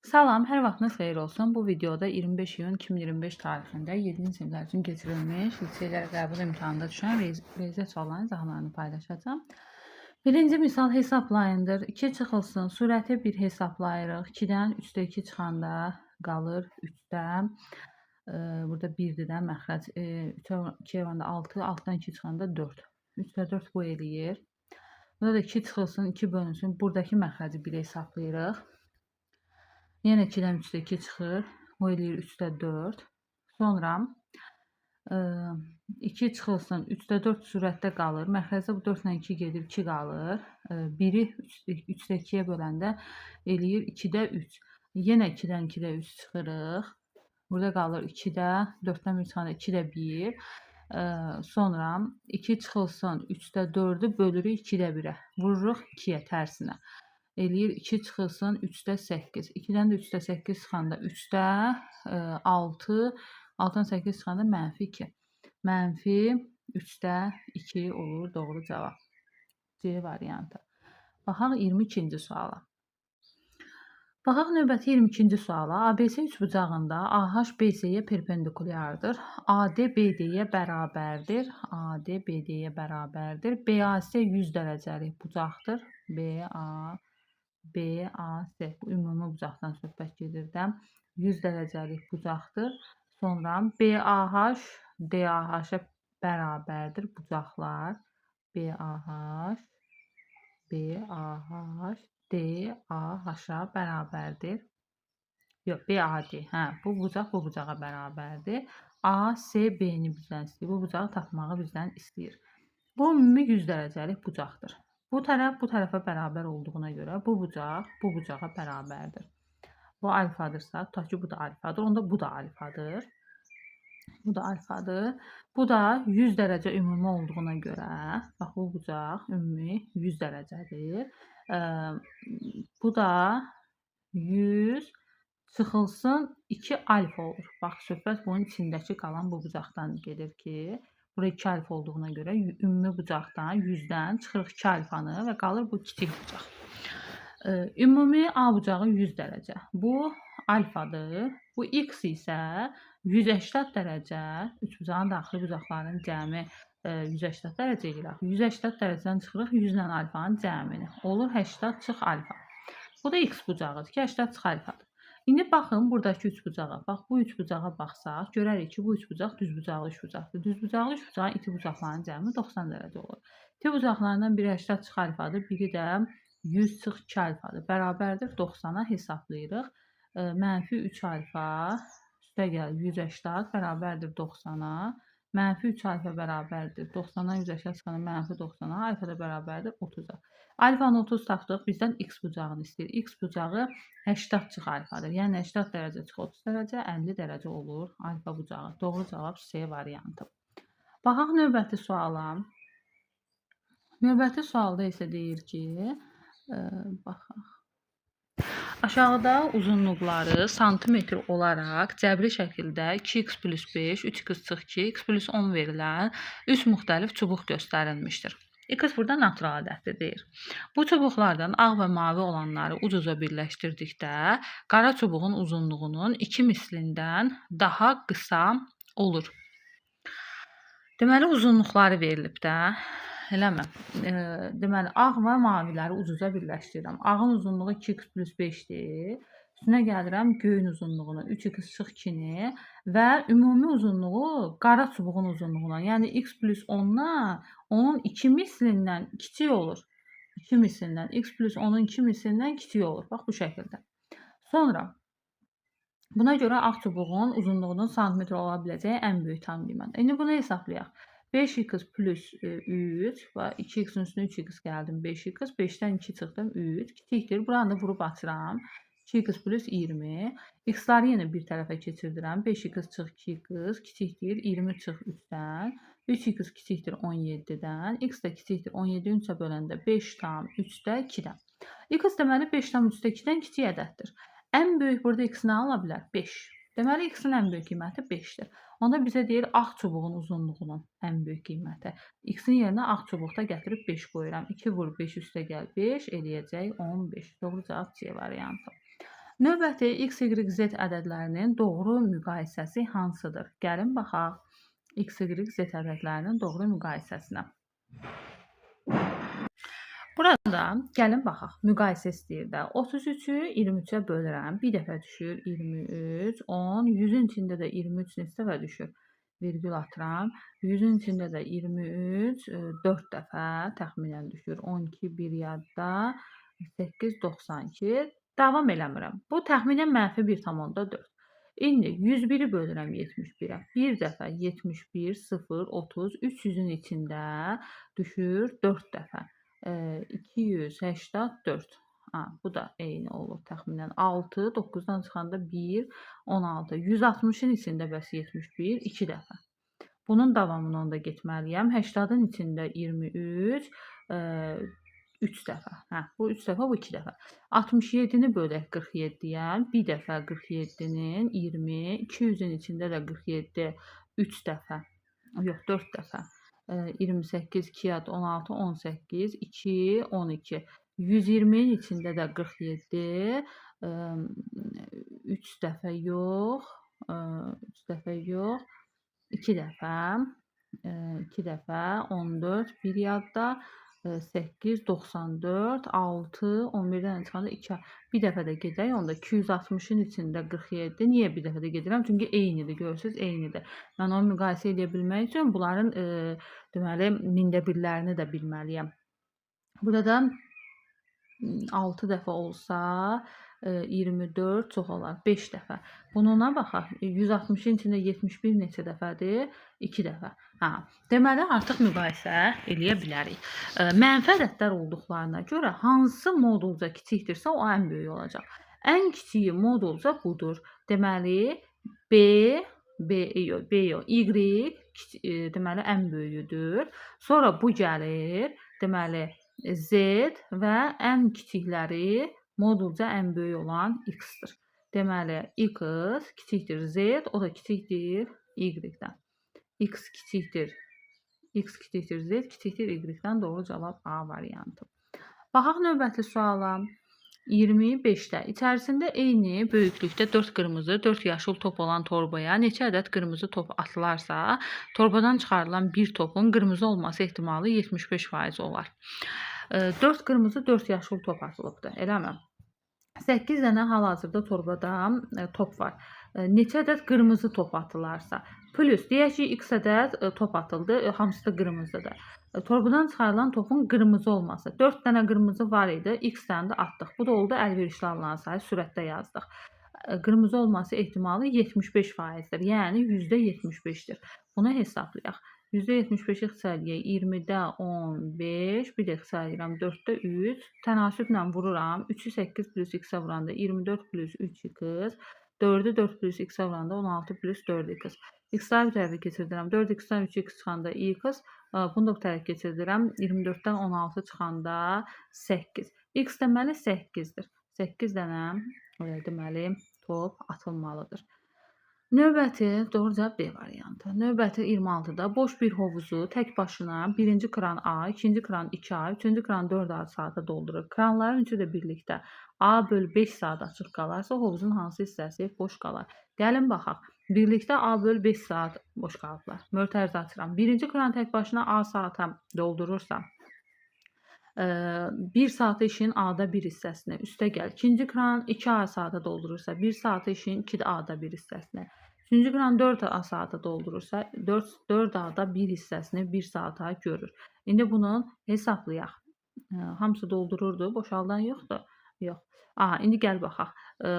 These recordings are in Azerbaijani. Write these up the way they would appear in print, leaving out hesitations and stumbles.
Salam, hər vaxtınız xeyir olsun. Bu videoda 25 iyun 2025 tarixində 7-ci siniflər üçün keçirilmiş liseylərə qəbul imtahanında düşən riyaziyyat suallarının izahlarını paylaşacağam. Birinci misal hesablayındır. 2 çıxılsın, surəti 1 hesablayırıq. 2-dən 3-də 2 çıxanda qalır 3-də. Burada 1-dir də məxrəc. 2 olanda 6, 6-dan 2 çıxanda 4. 3-də 4 bu eləyir. Burada da 2 çıxılsın, 2 bölünsün. Buradakı məxrəci 1 hesablayırıq. Yenə 2-dən 3-də 2 çıxır. O eləyir 3-də 4. Sonra 2 çıxılsın, 3-də 4 surətdə qalır. Məxrəcdə bu 4 ilə 2 gedir, 2 qalır. 1-i 3-də 2-yə böləndə eləyir 2-də 3. Yenə 2-dən 2-də 3 çıxırıq. Burada qalır 2-də, 4-dən 1 çıxanda 2-də 1. Sonra 2 çıxılsın, 3-də 4-ü bölürük 2-də 1-ə. Vururuq 2-yə, tərsinə. Eləyir 2 çıxılsın 3-də 8. 2-dən də 3-də 8 çıxanda 3-də 6, 6-dan 8 çıxanda -2. -3-də 2 olur doğru cavab. C variantı. Baxaq 22-ci suala. Baxaq növbəti 22-ci suala. ABC üçbucağında AH BC-yə perpendikulyardır. AD BD-yə bərabərdir. AD BD-yə bərabərdir. BAC 100 dərəcəlik bucaqdır. BAC bu ümumi bucaqdan söhbət gedir də 100 dərəcəlik bucaqdır. Sonra BAH DAH-a bərabərdir bucaqlar. BAH DAH-a bərabərdir. Yox, BAD. Bu bucaq bu bucağa bərabərdir. ACB-ni bizdən istəyir. Bu bucağı tapmağı bizdən istəyir. Bu ümumi 100 dərəcəlik bucaqdır. Bu tərəf bu tərəfə bərabər olduğuna görə bu bucaq bu bucağa bərabərdir. Bu alfadırsa, tutaq ki, bu da alfadır, onda bu da alfadır. Bu da alfadır. Bu da 100 dərəcə ümumi olduğuna görə, bax bu bucaq ümumi 100 dərəcədir. Bu da 100 çıxılsın 2 alfa olur. Bax, söhbət bunun içindəki qalan bu bucaqdan gedir ki, bura 2 alfa olduğuna görə ümumi bucaqdan 100-dən çıxırıq 2 alfanı və qalır bu kiçik bucaq. Ümumi A bucağı 100 dərəcə. Bu alfadır. Bu x isə 180 dərəcə. Üçbucağın daxili bucaqlarının cəmi 180 dərəcə eləyir. 180 dərəcədən çıxırıq 100 ilə alfanın cəmini. Olur 80 çıx alfa. Bu da x bucağıdır ki, 80 çıx alfadır. İndi baxın buradakı üçbucağa. Bax bu üçbucağa baxsaq, görərik ki, bu üçbucaq düzbucaqlı üçbucaqdır. Düzbucaqlı üçbucağın iti bucaqlarının cəmi 90 dərəcə olur. İti bucaqlarından biri 80 çıx alfadır, biri də 100 çıx 2 alfadır. Bərabərdir 90-a hesablayırıq. -3 alfa üstə gəl 180 bərabərdir 90-a. -3 alfa bərabərdir 90-dan 180 çıxanda -90-a. Alfa da bərabərdir 30-a. Alfanı 30 tapdıq. Bizdən x bucağını istəyir. X bucağı 80 çıx alfadır. Yəni 80 dərəcə çıx 30 dərəcə 50 dərəcə olur alfa bucağı. Doğru cavab C variantı. Baxaq növbəti suala. Növbəti sualda isə deyir ki, baxaq. Aşağıda uzunluqları santimetr olaraq cəbri şəkildə 2x + 5, 3x - 2, x + 10 verilən 3 müxtəlif çubuq göstərilmişdir. X burada natural ədəddir deyir. Bu çubuqlardan ağ və mavi olanları uc-uca birləşdirdikdə qara çubuğun uzunluğunun 2 mislindən daha qısa olur. Deməli uzunluqları verilib də. Eləmi? Deməli ağ və maviləri uc-uca birləşdirirəm. Ağın uzunluğu 2x + 5-dir. Üstünə gəlirəm göyün uzunluğunu 3x - 2-ni və ümumi uzunluğu qara çubuğun uzunluğuna, yəni x + 10-dan onun 2 mislindən kiçik olur. 2 mislindən x + 10-un 2 mislindən kiçik olur. Bax bu şəkildə. Sonra buna görə ağ çubuğun uzunluğunun santimetr ola biləcəyi ən böyük tam qiymət. İndi bunu hesablayaq. 5x + 3 və 2x-in üstünə 3x gəldim 5x, 5-dən 2 çıxdım 3, kiçikdir. Buranı da vurub açıram. 2x + 20. X-ları yenə bir tərəfə keçirdirəm. 5x - 2x kiçikdir 20 - 3-dən. 3x kiçikdir 17-dən. X də kiçikdir 17-ni 3-ə böləndə 5/3-də 2-dən. X deməli 5/3-də 2-dən kiçik ədəddir. Ən böyük burada x nə ola bilər? 5. Deməli x-in ən böyük qiyməti 5-dir. Onda bizə deyir ağ çubuğun uzunluğunun ən böyük qiyməti. X-in yerinə ağ çubuqda gətirib 5 qoyuram. 2 vur 5 üstə gəl 5 eləyəcək 15. Doğru cavab C variantı. Növbəti x, y, z ədədlərinin doğru müqayisəsi hansıdır? Gəlin baxaq x, y, z ədədlərinin doğru müqayisəsinə. Burada gəlin baxaq. Müqayisə istəyir də. 33-ü 23-ə bölürəm. Bir dəfə düşür 23, 10, 100-ün içində də 23 neçə dəfə düşür? Virgül atıram. 100-ün içində də 23 4 dəfə təxminən düşür. 12 bir yadda 8 92. Davam eləmirəm. Bu təxminən mənfi 1,4. İndi 101-i bölürəm 71-ə. Bir dəfə 71 0 30 300-ün içində düşür 4 dəfə. 284. Bu da eyni olur təxminən 6, 9-dan çıxanda 1, 16. 160-ın içində bəs 71, 2 dəfə. Bunun davamını onda getməliyəm. 80-ın içində 23, 3 dəfə. Bu 3 dəfə, bu 2 dəfə. 67-ni bölək 47-yə. Bir dəfə 47-nin 20, 200-ün içində də 47, 3 dəfə. Yox, 4 dəfə. 28, 2 yad 16, 18, 2, 12. 120-nin içində də 47, 3 dəfə yox, 3 dəfə yox, 2 dəfə, 2 dəfə, 14, bir yadda, 8, 94, 6, 11-dən çıxanda 2, bir dəfə də gedək, onda 260-ın içində 47, niyə bir dəfə də gedirəm? Çünki eynidir, görürsünüz, eynidir. Mən onu müqayisə edə bilmək üçün bunların deməli, mində birlərini də bilməliyəm. Burada 6 dəfə olsa 24 çox olar, 5 dəfə. Bununa baxaq, 160-ın içində 71 neçə dəfədir? 2 dəfə. Deməli, artıq müqayisə eləyə bilərik. Mənfi ədədlər olduqlarına görə hansı modulca kiçikdirsə, o ən böyük olacaq. Ən kiçiyi modulca budur. Deməli, y, deməli, ən böyüdür. Sonra bu gəlir, deməli, z və ən kiçikləri modulca ən böyük olan x-dir. Deməli, x kiçikdir z, o da kiçikdir y-dən. X kiçikdir z, kiçikdir y-dən. Doğru cavab A variantı. Baxaq növbəti suala. 25-də içərisində eyni böyüklükdə 4 qırmızı, 4 yaşıl top olan torbaya neçə ədəd qırmızı top atılarsa, torbadan çıxarılan bir topun qırmızı olması ehtimalı 75% olar. 4 qırmızı, 4 yaşıl top atılıbdır, eləmi? 8 dənə hal-hazırda torbada top var. Neçə ədəd qırmızı top atılarsa, plus deyək ki, x ədəd top atıldı, hamısı da qırmızıdır. Torbadan çıxarılan topun qırmızı olması. 4 dənə qırmızı var idi, x dənə də atdıq. Bu da oldu əlverişli alınan sayı, sürətdə yazdıq. Qırmızı olması ehtimalı 75%-dir, yəni %75-dir. Bunu hesablayaq. %75-i ixtisariyək 20-də 15, bir də ixtisariyirəm 4-də 3, tənasüblə vururam. 3-ü 8 plus x-ə vuranda 24 plus 3x, 4-ü 4 plus x-ə vuranda 16 plus 4x. X-ları bir tərəfə keçirdirəm. 4x-dən 3x çıxanda x, bunu da bir tərəfə keçirdirəm. 24-dən 16 çıxanda 8. X deməli 8-dir. 8 dənə deməli top atılmalıdır. Növbəti doğru cavab B variantı. Növbəti 26-da boş bir hovuzu tək başına birinci kran A, ikinci kran 2A, üçüncü kran 4A saata doldurur. Kranların üçü də birlikdə A bölü 5 saat açıq qalarsa, hovuzun hansı hissəsi boş qalar? Gəlin baxaq. Birlikdə A bölü 5 saat boş qalıblar. Mötərizi açıram. Birinci kran tək başına A saata doldurursa, 1 saat işin A-da bir hissəsini, üstə gəl. İkinci kran 2A saata doldurursa, 1 saat işin 2A-da bir hissəsini. Üçüncü kran 4A saata doldurursa, 4A-da bir hissəsini 1 saata görür. İndi bunu hesablayaq. Hamısı doldururdu, boşaldan yoxdur. Yox. İndi gəl baxaq.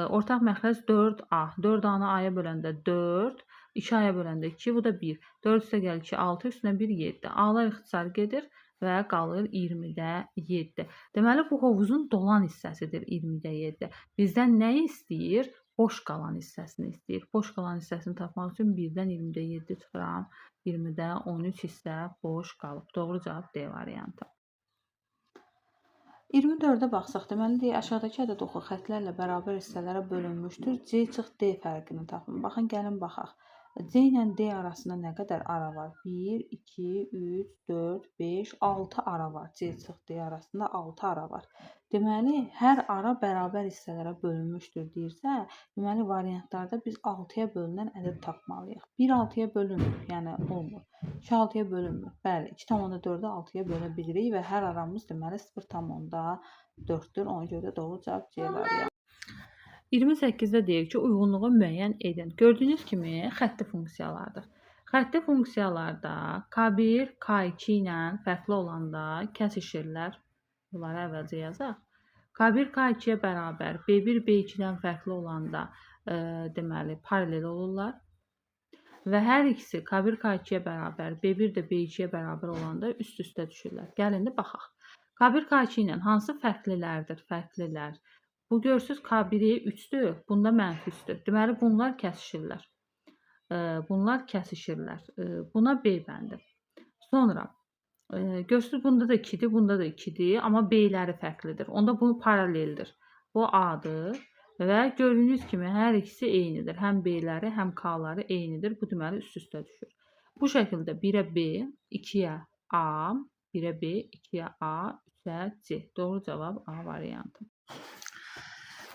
Ortaq məxrəc 4A. 4A-nı A-ya böləndə 4, 2A-ya böləndə 2, bu da 1. 4 üstə gəl 2, 6, üstünə 1, 7. A-lar ixtisar gedir və qalır 20-də 7. Deməli, bu hovuzun dolan hissəsidir 20-də 7. Bizdən nə istəyir? Boş qalan hissəsini istəyir. Boş qalan hissəsini tapmaq üçün 1-dən 20-də 7 çıxıram. 20-də 13 hissə boş qalıb. Doğru cavab D variantı. 24-də baxsaq, deməli, aşağıdakı ədəd oxu xətlərlə bərabər hissələrə bölünmüşdür. C çıx D fərqini tapın. Baxın, gəlin baxaq. C ilə D arasında nə qədər ara var? 1, 2, 3, 4, 5, 6 ara var. C çıx D arasında 6 ara var. Deməli, hər ara bərabər hissələrə bölünmüşdür deyirsə, deməli variantlarda biz 6-ya bölünən ədəd tapmalıyıq. 1 6-ya bölünmür, yəni olmur. 2 6-ya bölünmür. Bəli, 2,4-ü 6-ya bölə bilirik və hər aramız deməli 0,4-dür. Ona görə də doğru cavab C variantı. 28-də deyir ki, uyğunluğu müəyyən edin. Gördüyünüz kimi xətti funksiyalardır. Xətti funksiyalarda K1, K2 ilə fərqli olanda kəsişirlər. Bunları əvvəlcə yazaq. K1 K2-yə bərabər, B1 B2-dən fərqli olanda deməli paralel olurlar. Və hər ikisi K1 K2-yə bərabər, B1 də B2-yə bərabər olanda üst-üstə düşürlər. Gəlin də baxaq. K1 K2 ilə hansı fərqlilərdir? Fərqlilər. Bu görürsüz K1-i 3-dür, bunda -3-dür. Deməli bunlar kəsişirlər. Bunlar kəsişirlər. Buna B bəndi. Sonra görürsüz bunda da 2-dir, bunda da 2-dir, amma B-ləri fərqlidir. Onda bu paraleldir. Bu A-dır və gördüyünüz kimi hər ikisi eynidir. Həm B-ləri, həm K-ları eynidir. Bu deməli üst-üstə düşür. Bu şəkildə 1-ə B, 2-yə A, 1-ə B, 2-yə A, 3-ə C. Doğru cavab A variantı.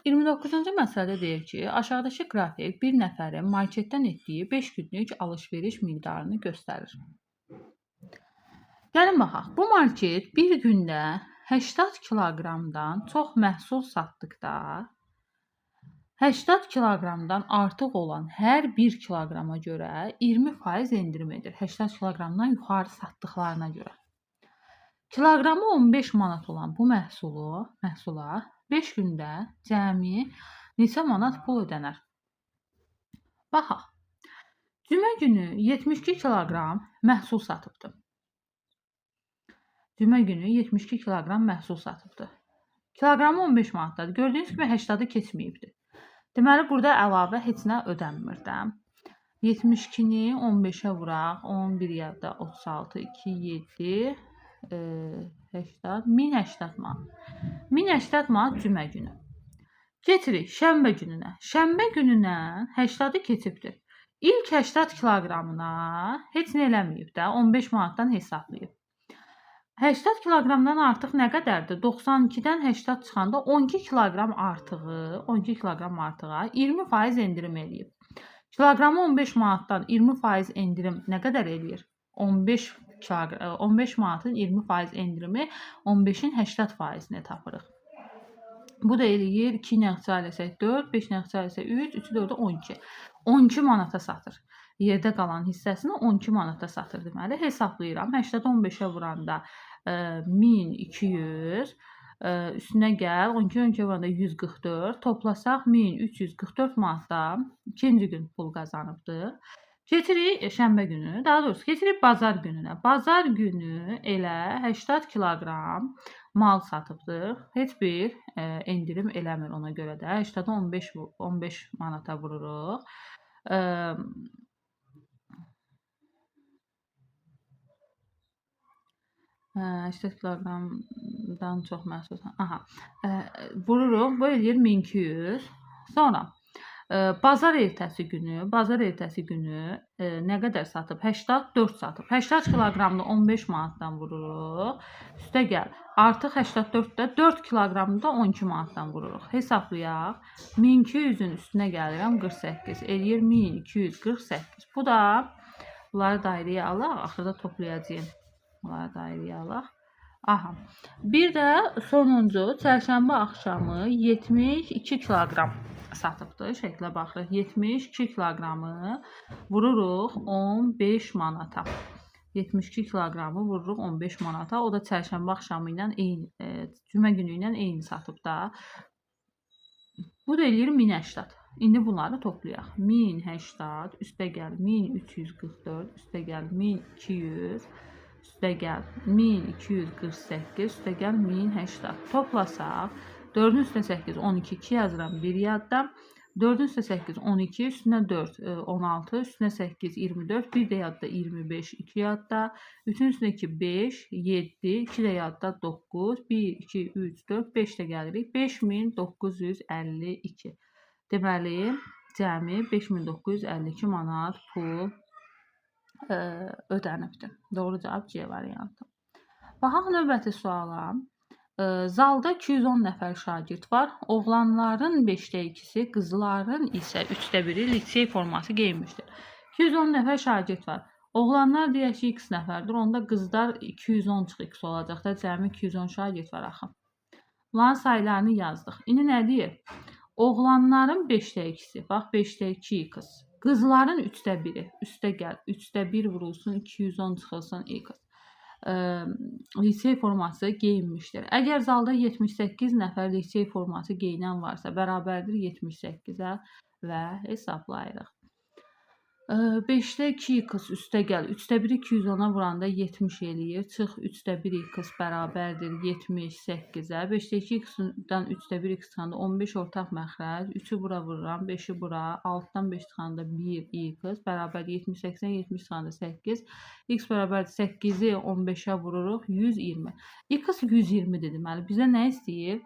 29-cu məsələdə deyir ki, aşağıdakı qrafik bir nəfərin marketdən etdiyi 5 günlük alış-veriş miqdarını göstərir. Gəlin baxaq. Bu market bir gündə 80 kiloqramdan çox məhsul satdıqda 80 kiloqramdan artıq olan hər 1 kiloqrama görə 20% endirim edir. 80 kiloqramdan yuxarı satdıqlarına görə. Kiloqramı 15 manat olan bu məhsula 5 gündə cəmi neçə manat pul ödənər? Baxaq. Cümə günü 72 kiloqram məhsul satıbdı. Cümə günü 72 kiloqram məhsul satıbdı. Kiloqramı 15 manatdadır. Gördüyünüz kimi 80-ı keçməyibdi. Deməli, burada əlavə heç nə ödənmir də. 72-ni 15-ə vuraq. 11 yadda 36, 2, 7, 80, 1080 manat. 1080 manat cümə günü. Getirik şənbə gününə. Şənbə gününə 80-ı keçibdir. İlk 80 kiloqramına heç nə eləməyib də, 15 manatdan hesablayıb. 80 kiloqramdan artıq nə qədərdir? 92-dən 80 çıxanda 12 kiloqram artığa 20% endirim eləyib. Kiloqramı 15 manatdan 20% endirim nə qədər eləyir? 15 manatın 20% endirimi 15-in 80%-ni tapırıq. Bu da eləyir 2 nəqsələsək 4, 5 nəqsələsək 3, 3-ü 4-ə 12. 12 manata satır. Yerdə qalan hissəsini 12 manata satır deməli. Hesablayıram. 80-i 15-ə vuranda 1200, üstünə gəl 12-12 vuranda 144, toplasaq 1344 manatda ikinci gün pul qazanıbdır. Keçirik şənbə günü, daha doğrusu keçirik bazar gününə. Bazar günü elə 80 kiloqram mal satıbdır. Heç bir endirim eləmir ona görə də. 80-i 15 manata vururuq. 80 kiloqramdan çox məhsul. Vururuq. Bu eləyir 1200. Sonra bazar ertəsi günü nə qədər satıb? 84 satıb. 80 kiloqramını 15 manatdan vururuq. Üstə gəl. Artıq 84-də 4 kiloqramını da 12 manatdan vururuq. Hesablayaq. 1200-ün üstünə gəlirəm 48. Eləyir 1248. Bu da bunları dairəyə alaq. Axırda toplayacağıq. Bunları dairəyə alaq. Bir də sonuncu çərşənbə axşamı 72 kiloqram satıbdır. Şəklə baxırıq. 72 kiloqramı vururuq 15 manata. 72 kiloqramı vururuq 15 manata. O da çərşənbə axşamı ilə eyni, cümə günü ilə eyni satıb da. Bu da eləyir 1080. İndi bunları toplayaq. 1080 üstə gəl 1344, üstə gəl 1200, üstə gəl 1248, üstə gəl 1080. Toplasaq 4-ün üstünə 8, 12, 2 yazıram 1 yadda. 4-ün üstünə 8, 12, üstünə 4, 16, üstünə 8, 24, bir də yadda 25, 2 yadda. 3-ün üstünə 2, 5, 7, 2 də yadda 9, 1, 2, 3, 4, 5 də gəlirik. 5952. Deməli, cəmi 5952 manat pul ödənibdir. Doğru cavab C variantı. Baxaq növbəti suala. Zalda 210 nəfər şagird var. Oğlanların 5də 2-si, qızların isə 3də 1-i lisey forması geyinmişdir. 210 nəfər şagird var. Oğlanlar deyək ki, x nəfərdir. Onda qızlar 210 çıx x olacaq da, cəmi 210 şagird var axı. Bunların saylarını yazdıq. İndi nə deyir? Oğlanların 5də 2-si, bax 5də 2 x. Qızların 3də 1-i, üstə gəl. 3də 1 vurulsun, 210 çıxılsın x. Lisey forması geyinmişdir. Əgər zalda 78 nəfər lisey forması geyinən varsa, bərabərdir 78-ə və hesablayırıq. 5də 2x üstə gəl. 3də 1 210-a vuranda 70 eləyir. Çıx 3də 1 x bərabərdir 78-ə. 5də 2x-dan 3də 1 x çıxanda 15 ortaq məxrəc. 3-ü bura vururam, 5-i bura. 6-dan 5 çıxanda 1 x bərabər 78-dən 70 çıxanda 8. X bərabər 8-i 15-ə vururuq 120. X 120-dir deməli. Bizə nə istəyir?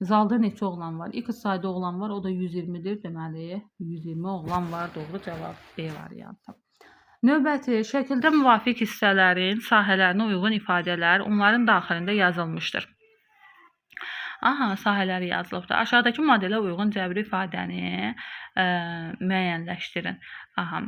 Zalda neçə oğlan var? X sayda oğlan var, o da 120-dir. Deməli, 120 oğlan var. Doğru cavab B variantı. Növbəti, şəkildə müvafiq hissələrin sahələrinə uyğun ifadələr onların daxilində yazılmışdır. Aha, sahələri yazılıbdır. Aşağıdakı modelə uyğun cəbri ifadəni müəyyənləşdirin. Aha,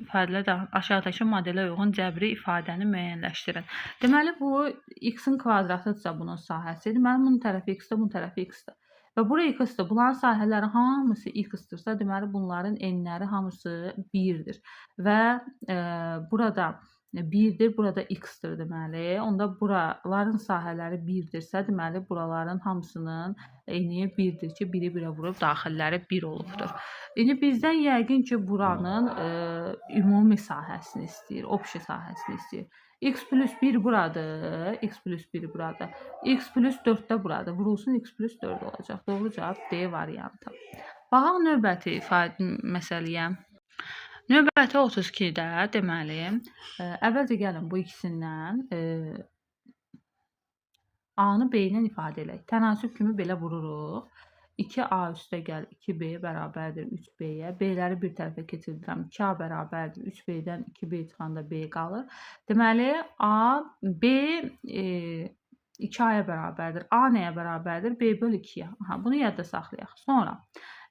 ifadələr də aşağıdakı modelə uyğun cəbri ifadəni müəyyənləşdirin. Deməli, bu x-in kvadratıdırsa bunun sahəsi. Deməli, bunun tərəfi x-dir, bunun tərəfi x-dir. Və bura x-dir. Bunların sahələri hamısı x-dirsə, deməli, bunların enləri hamısı 1-dir. Və burada 1-dir, burada x-dir deməli. Onda buraların sahələri 1-dirsə, deməli, buraların hamısının eni 1-dir ki, 1-i 1-ə vurub daxilləri 1 olubdur. İndi bizdən yəqin ki, buranın ümumi sahəsini istəyir, obşi sahəsini istəyir. X plus 1 buradır, x plus 1 buradır. X plus 4 də buradır. Vurulsun x plus 4 olacaq. Doğru cavab D variantı. Baxaq növbəti məsələyə. Növbəti 32-də deməli, əvvəlcə gəlin bu ikisindən A-nı B ilə ifadə edək. Tənasüb kimi belə vururuq. 2A üstə gəl 2B bərabərdir 3B-yə. B-ləri bir tərəfə keçirdirəm. 2A bərabərdir 3B-dən 2B çıxanda B qalır. Deməli, B 2A-ya bərabərdir. A nəyə bərabərdir? B böl 2-yə. Bunu yadda saxlayaq. Sonra,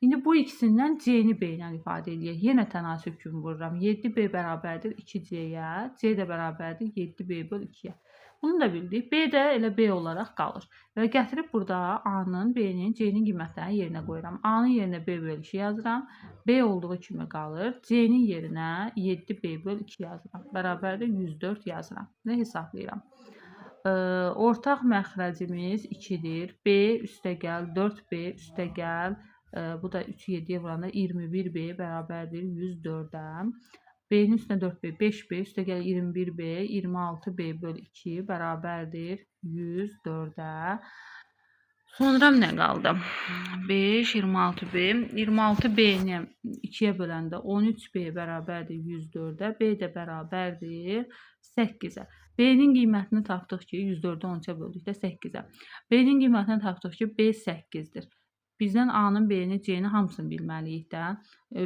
indi bu ikisindən C-ni B ilə ifadə edək. Yenə tənasüb kimi vururam. 7B bərabərdir 2C-yə. C də bərabərdir 7B böl 2-yə. Bunu da bildik. B də elə B olaraq qalır. Və gətirib burada A-nın, B-nin, C-nin qiymətlərini yerinə qoyuram. A-nın yerinə B böl 2 yazıram. B olduğu kimi qalır. C-nin yerinə 7B böl 2 yazıram. Bərabərdir 104 yazıram. Və hesablayıram. Ortaq məxrəcimiz 2-dir. B üstə gəl, 4B üstə gəl. Bu da 3-ü 7-yə vuranda 21B bərabərdir 104-ə. B-nin üstünə 4B, 5B, üstə gəl 21B, 26B böl 2 bərabərdir 104-ə. Sonra nə qaldı? 5, 26B. 26B-ni 2-yə böləndə 13B bərabərdir 104-ə. B də bərabərdir 8-ə. B-nin qiymətini tapdıq ki, 104-ü 13-ə böldükdə 8-ə. B-nin qiymətini tapdıq ki, B 8-dir. Bizdən A-nın, B-ni, C-ni hamısını bilməliyik də.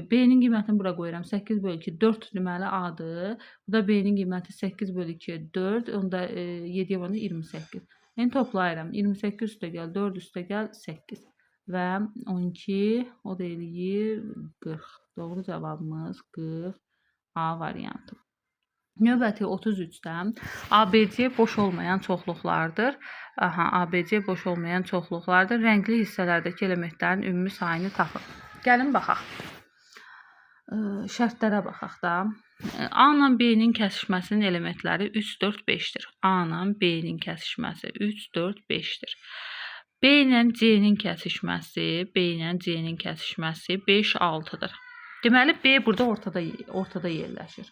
B-nin qiymətini bura qoyuram. 8 böl 2, 4 deməli A-dır. Bu da B-nin qiyməti 8 böl 2, 4. Onda 7-yə vuranda 28. Yəni toplayıram. 28 üstə gəl, 4 üstə gəl, 8. Və 12, o da eləyir 40. Doğru cavabımız 40 A variantı. Növbəti 33-dən ABC boş olmayan çoxluqlardır. ABC boş olmayan çoxluqlardır. Rəngli hissələrdəki elementlərin ümumi sayını tapın. Gəlin baxaq. Şərtlərə baxaq da. A-la B-nin kəsişməsinin elementləri 3, 4, 5-dir. A-la B-nin kəsişməsi 3, 4, 5-dir. B ilə C-nin kəsişməsi, B ilə C-nin kəsişməsi 5, 6-dır. Deməli, B burada ortada yerləşir.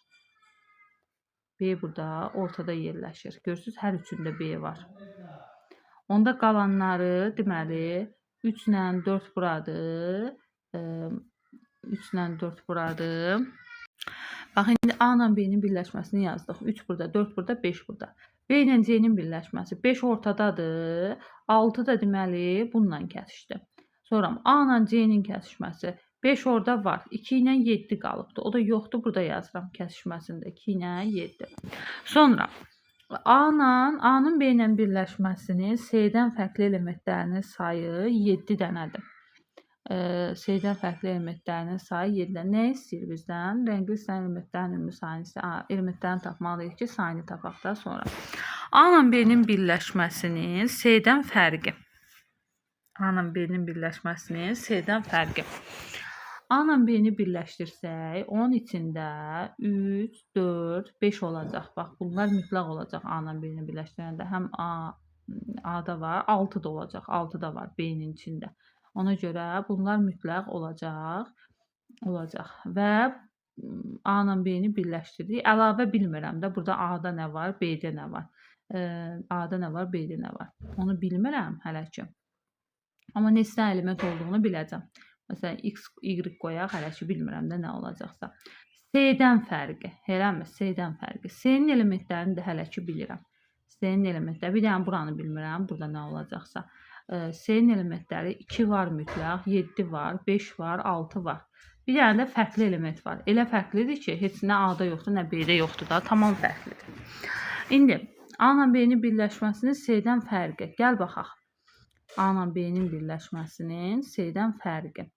B burada ortada yerləşir. Görürsünüz, hər üçündə B var. Onda qalanları, deməli, 3 ilə 4 buradır. 3 ilə 4 buradır. Bax, indi A ilə B-nin birləşməsini yazdıq. 3 burada, 4 burada, 5 burada. B ilə C-nin birləşməsi 5 ortadadır. 6 da deməli bununla kəsişdi. Sonra A ilə C-nin kəsişməsi 5 orada var. 2 ilə 7 qalıbdır. O da yoxdur. Burada yazıram kəsişməsində. 2 ilə 7. Sonra A-nın B ilə birləşməsinin S-dən fərqli elementlərinin sayı 7 dənədir. S-dən fərqli elementlərinin sayı 7-dən. Nə istəyir bizdən? Rəngli hissənin elementlərin ümumi sayını istəyir. Elementlərini tapmalıyıq ki, sayını tapaq da sonra. A-nın B-nin birləşməsinin S-dən fərqi. A-nın B-nin birləşməsinin S-dən fərqi. A-nın B-ni birləşdirsək, onun içində 3, 4, 5 olacaq. Bax, bunlar mütləq olacaq A-nın B-ni birləşdirəndə. Həm A-da var, 6 da olacaq. 6 da var B-nin içində. Ona görə bunlar mütləq olacaq. Və A-nın B-ni birləşdirdik. Əlavə bilmirəm də, burada A-da nə var, B-də nə var. A-da nə var, B-də nə var. Onu bilmirəm hələ ki. Amma neçə element olduğunu biləcəm. Məsələn, X, Y qoyaq, hələ ki bilmirəm də nə olacaqsa. S-dən fərqi, eləmi? S-dən fərqi. S-nin elementlərini də hələ ki bilirəm. S-nin elementləri, bir dənə buranı bilmirəm, burada nə olacaqsa. S-nin elementləri 2 var mütləq, 7 var, 5 var, 6 var. Bir dənə də fərqli element var. Elə fərqlidir ki, heç nə A-da yoxdur, nə B-də yoxdur da, tamam fərqlidir. İndi A-la B-nin birləşməsinin S-dən fərqi. Gəl baxaq. A-la B-nin birləşməsinin S-dən fərqi.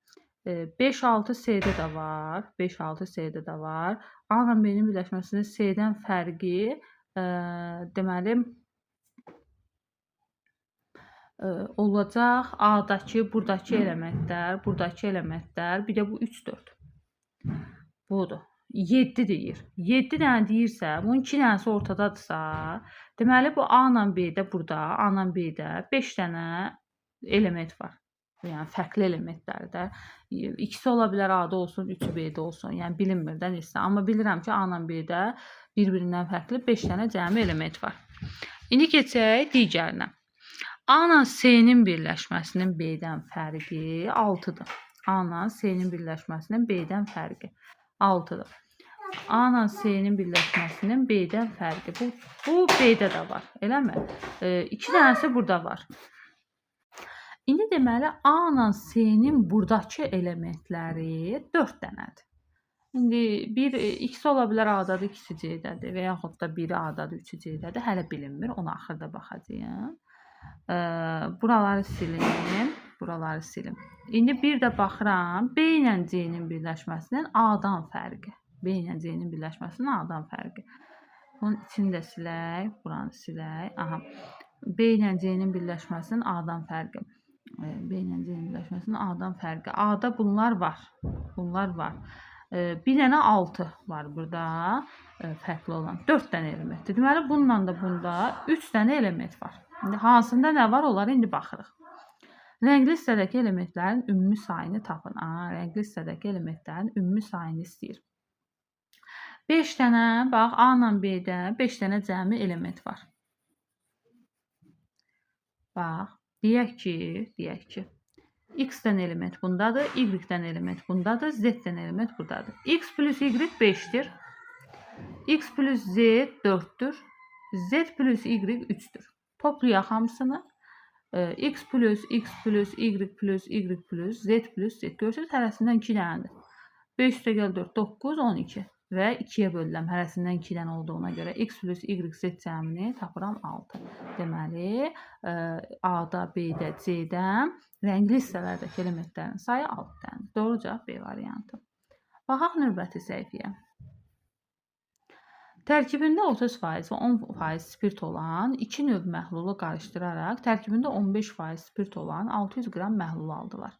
5-6 S-də də var. 5-6 S-də də var. A-la B-nin birləşməsinin S-dən fərqi deməli olacaq. A-dakı, buradakı elementlər, bir də bu 3-4. Budur. 7 deyir. 7 dənə deyirsə, bunun 2 dənəsi ortadadırsa, deməli bu A-la B-də burada, A-la B-də 5 dənə element var. Yəni fərqli elementləri də. İkisi ola bilər A-da olsun, 3-ü B-də olsun. Yəni bilinmir də necə. Amma bilirəm ki, A-la B-də bir-birindən fərqli 5 dənə cəmi element var. İndi keçək digərinə. A-la S-nin birləşməsinin B-dən fərqi 6-dır. A-la S-nin birləşməsinin B-dən fərqi 6-dır. A-la S-nin birləşməsinin B-dən fərqi. Bu B-də də var, eləmi? 2 dənəsi burada var. İndi deməli A-la S-nin buradakı elementləri 4 dənədir. İndi bir ikisi ola bilər A-dadır, ikisi C-dədir və yaxud da biri A-dadır, 3-ü C-dədir. Hələ bilinmir. Ona axırda baxacağam. Buraları silim. İndi bir də baxıram B ilə C-nin birləşməsinin A-dan fərqi. B ilə C-nin birləşməsinin A-dan fərqi. Bunun içini də silək, buranı silək. Aha. B ilə C-nin birləşməsinin A-dan fərqi. B ilə C-nin birləşməsinin A-dan fərqi. A-da bunlar var. Bir dənə 6 var burada fərqli olan. 4 dənə elementdir. Deməli, bununla da bunda 3 dənə element var. İndi hansında nə var, onlara indi baxırıq. Rəngli hissədəki elementlərin ümumi sayını tapın. Rəngli hissədəki elementlərin ümumi sayını istəyir. 5 dənə, bax, A ilə B-də 5 dənə cəmi element var. Bax, deyək ki, X-dən element bundadır, Y-dən element bundadır, Z-dən element buradadır. X plus Y 5-dir. X plus Z 4-dür. Z plus Y 3-dür. Toplayaq hamısını. X plus Y plus Y plus Z plus Z. Görürsünüz, hərəsindən 2 dənədir. 5 üstə gəl 4, 9, 12. Və 2-yə bölürəm, hərəsindən 2 dənə olduğuna görə. X plus Y Z cəmini tapıram 6. Deməli, A-da, B-də, C-dən rəngli hissələrdəki elementlərin sayı 6 dənədir. Doğru cavab B variantı. Baxaq növbəti səhifəyə. Tərkibində 30% və 10% spirt olan 2 növ məhlulu qarışdıraraq tərkibində 15% spirt olan 600 qram məhlul aldılar.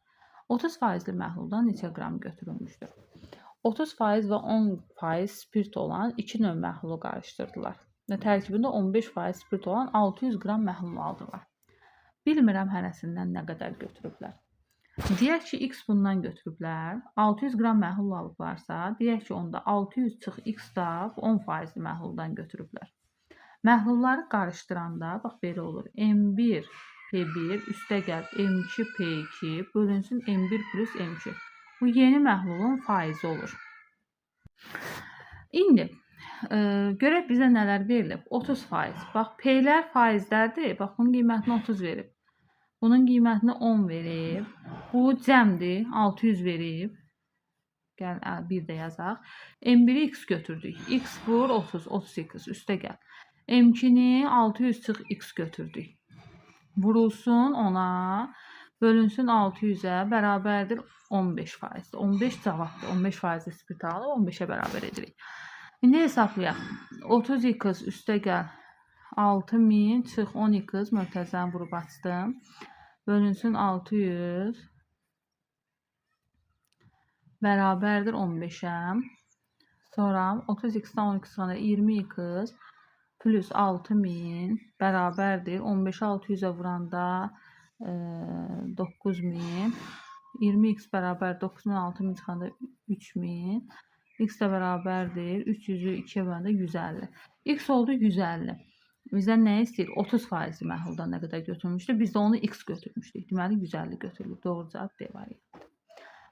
30%li məhluldan neçə qram götürülmüşdür? 30% və 10% spirt olan 2 növ məhlulu qarışdırdılar. Və tərkibində 15% spirt olan 600 qram məhlul aldılar. Bilmirəm hərəsindən nə qədər götürüblər. Deyək ki, X bundan götürüblər. 600 qram məhlul alıblarsa, deyək ki, onda 600 çıx X da 10% məhluldan götürüblər. Məhlulları qarışdıranda, bax, belə olur. M1, P1 üstə gəl M2, P2 bölünsün M1 plus M2. Bu yeni məhlulun faizi olur. İndi, görək bizə nələr verilib? 30%. Bax, P-lər faizlərdir. Bax, bunun qiymətini 30 verib. Bunun qiymətini 10 verib. Bu cəmdir, 600 verib. Gəl, bir də yazaq. M1-i X götürdük. X vur 30, 38, üstə gəl. M2-ni 600 çıx x götürdük. Vurulsun ona, bölünsün 600-ə bərabərdir 15%. 15 cavabdır. 15% split alıb 15-ə bərabər edirik. İndi hesablayaq. 30x üstəgəl 6000 çıx 10x mötərizəni vurub açdım. Bölünsün 600 bərabərdir 15-ə. Sonra 30x-dən 12 sonra 20x plus 6000 bərabərdir. 15-i 600-ə vuranda 9000. 20x bərabər 9000, 6000 çıxanda 3000. X də bərabərdir. 300-ü 2-yə böləndə 150. X oldu 150. Bizdən nə istəyir? 30% məhluldan nə qədər götürmüşdü? Biz də onu x götürmüşdük. Deməli 150 götürülür. Doğru cavab D variantı.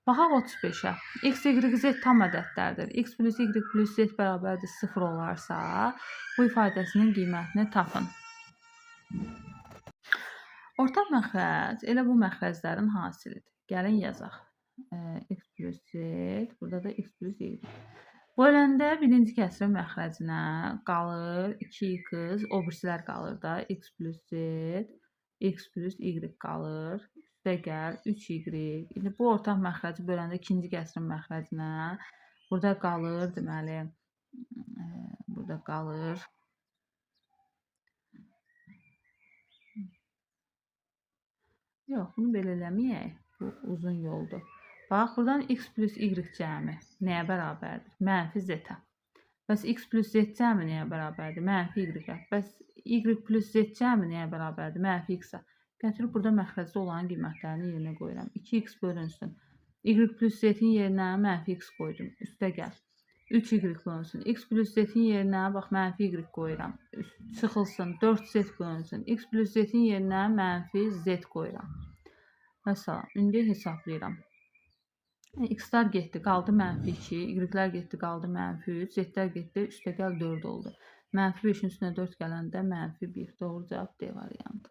Baxaq 35-ə. X, Y, Z tam ədədlərdir. X plus Y plus Z bərabərdir 0 olarsa, bu ifadəsinin qiymətini tapın. Ortaq məxrəc elə bu məxrəclərin hasilidir. Gəlin yazaq. X plus Z, burada da X plus Y. Böləndə birinci kəsrin məxrəcinə qalır 2x, o birisilər qalır da X plus Z, X plus Y qalır. Üstə gəl 3y. İndi bu ortaq məxrəci böləndə ikinci kəsrin məxrəcinə burada qalır, deməli burada qalır. Yox, bunu belə eləməyək. Bu uzun yoldur. Bax, buradan x plus y cəmi nəyə bərabərdir? Mənfi z-ə. Bəs x plus z cəmi nəyə bərabərdir? Mənfi y-ə. Bəs y plus z cəmi nəyə bərabərdir? Mənfi x-ə. Gətirib burada məxrəcdə olan qiymətlərini yerinə qoyuram. 2x bölünsün. Y plus z-in yerinə mənfi x qoydum. Üstə gəl. 3y bölünsün. X plus z-in yerinə bax mənfi y qoyuram. Çıxılsın. 4z bölünsün. X plus z-in yerinə mənfi z qoyuram. Məsələn, indi hesablayıram. X-lar getdi, qaldı mənfi 2. Y-lər getdi, qaldı mənfi 3. Z-lər getdi, üstə gəl 4 oldu. Mənfi 5-in üstünə 4 gələndə mənfi 1. Doğru cavab D variantı.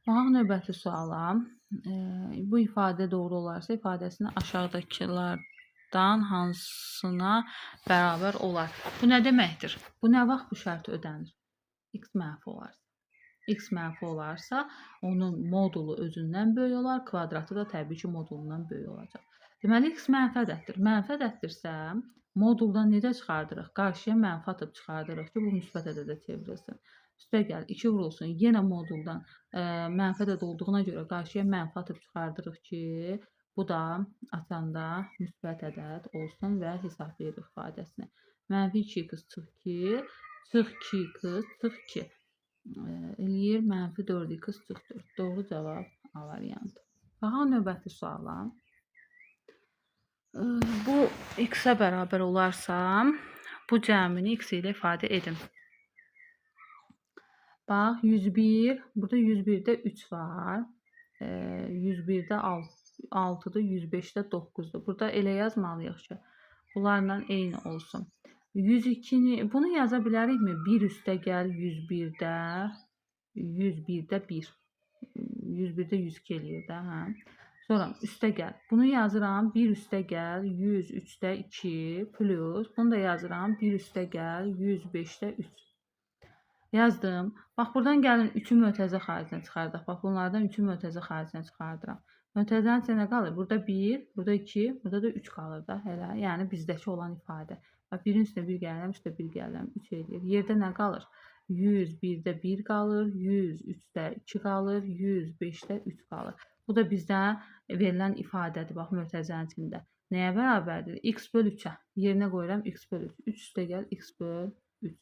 Baxaq növbəti suala. Bu ifadə doğru olarsa, ifadəsini aşağıdakılardan hansına bərabər olar? Bu nə deməkdir? Bu nə vaxt bu şərt ödənir? X mənfi olarsa. X mənfi olarsa, onun modulu özündən böyük olar, kvadratı da təbii ki, modulundan böyük olacaq. Deməli, x mənfi ədəddir. Mənfi ədəddirsə, moduldan necə çıxardırıq? Qarşıya mənfi atıb çıxardırıq ki, bu müsbət ədədə çevrilsin. Üstə gəl, 2 vurulsun. Yenə moduldan mənfi ədəd olduğuna görə qarşıya mənfi atıb çıxardırıq ki, bu da atanda müsbət ədəd olsun və hesablayırıq ifadəsini. Mənfi 2x çıx 2, çıx 2x çıx 2. Eləyir mənfi 4x çıx 4. Doğru cavab A variantı. Baxaq növbəti suala. Bu x-ə bərabər olarsa, bu cəmini x ilə ifadə edin. Bax, 101, burada 101-də 3 var. 101-də 6-dır, 105-də 9-dur. Burada elə yazmalıyıq ki, bunlarla eyni olsun. 102-ni, bunu yaza bilərikmi? 1 üstə gəl 101-də 1. 101-də 102 eləyir də, hə? Sonra üstə gəl. Bunu yazıram. 1 üstə gəl 103-də 2 plus. Bunu da yazıram. 1 üstə gəl 105-də 3. Yazdım. Bax, buradan gəlin 3-ü mötərizə xaricinə çıxardaq. Bax, bunlardan 3-ü mötərizə xaricinə çıxardıram. Mötərizənin içində nə qalır? Burada 1, burada 2, burada da 3 qalır da. Elə, yəni bizdəki olan ifadə. Bax, 1-in üstünə 1 gəlirəm, üstə 1 gəlirəm, 3 eləyir. Yerdə nə qalır? 101-də 1 qalır, 103-də 2 qalır, 105-də 3 qalır. Bu da bizdən verilən ifadədir. Bax, mötərizənin içində. Nəyə bərabərdir? X böl 3-ə. Yerinə qoyuram x böl 3. 3 üstə gəl x böl 3.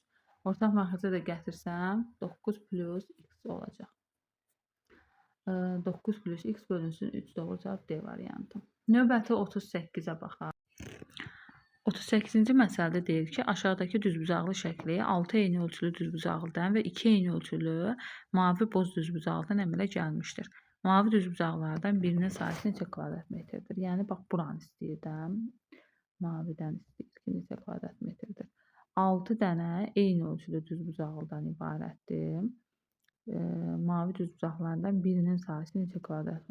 Ortaq məxrəcə də gətirsəm 9 plus x olacaq. 9 plus x bölünsün 3. Doğru cavab D variantı. Növbəti 38-ə baxaq. 38-ci məsələdə deyir ki, aşağıdakı düzbucaqlı şəkli 6 eyni ölçülü düzbucaqlıdan və 2 eyni ölçülü mavi boz düzbucaqlıdan əmələ gəlmişdir. Mavi düzbucaqlardan birinin sayısı neçə kvadrat metrdir? Yəni, bax, buranı istəyirəm. Mavidən istəyir ki, neçə kvadrat metrdir? 6 dənə eyni ölçülü düzbucaqlıdan ibarətdir. Mavi düzbucaqlardan birinin sayısı neçə kvadrat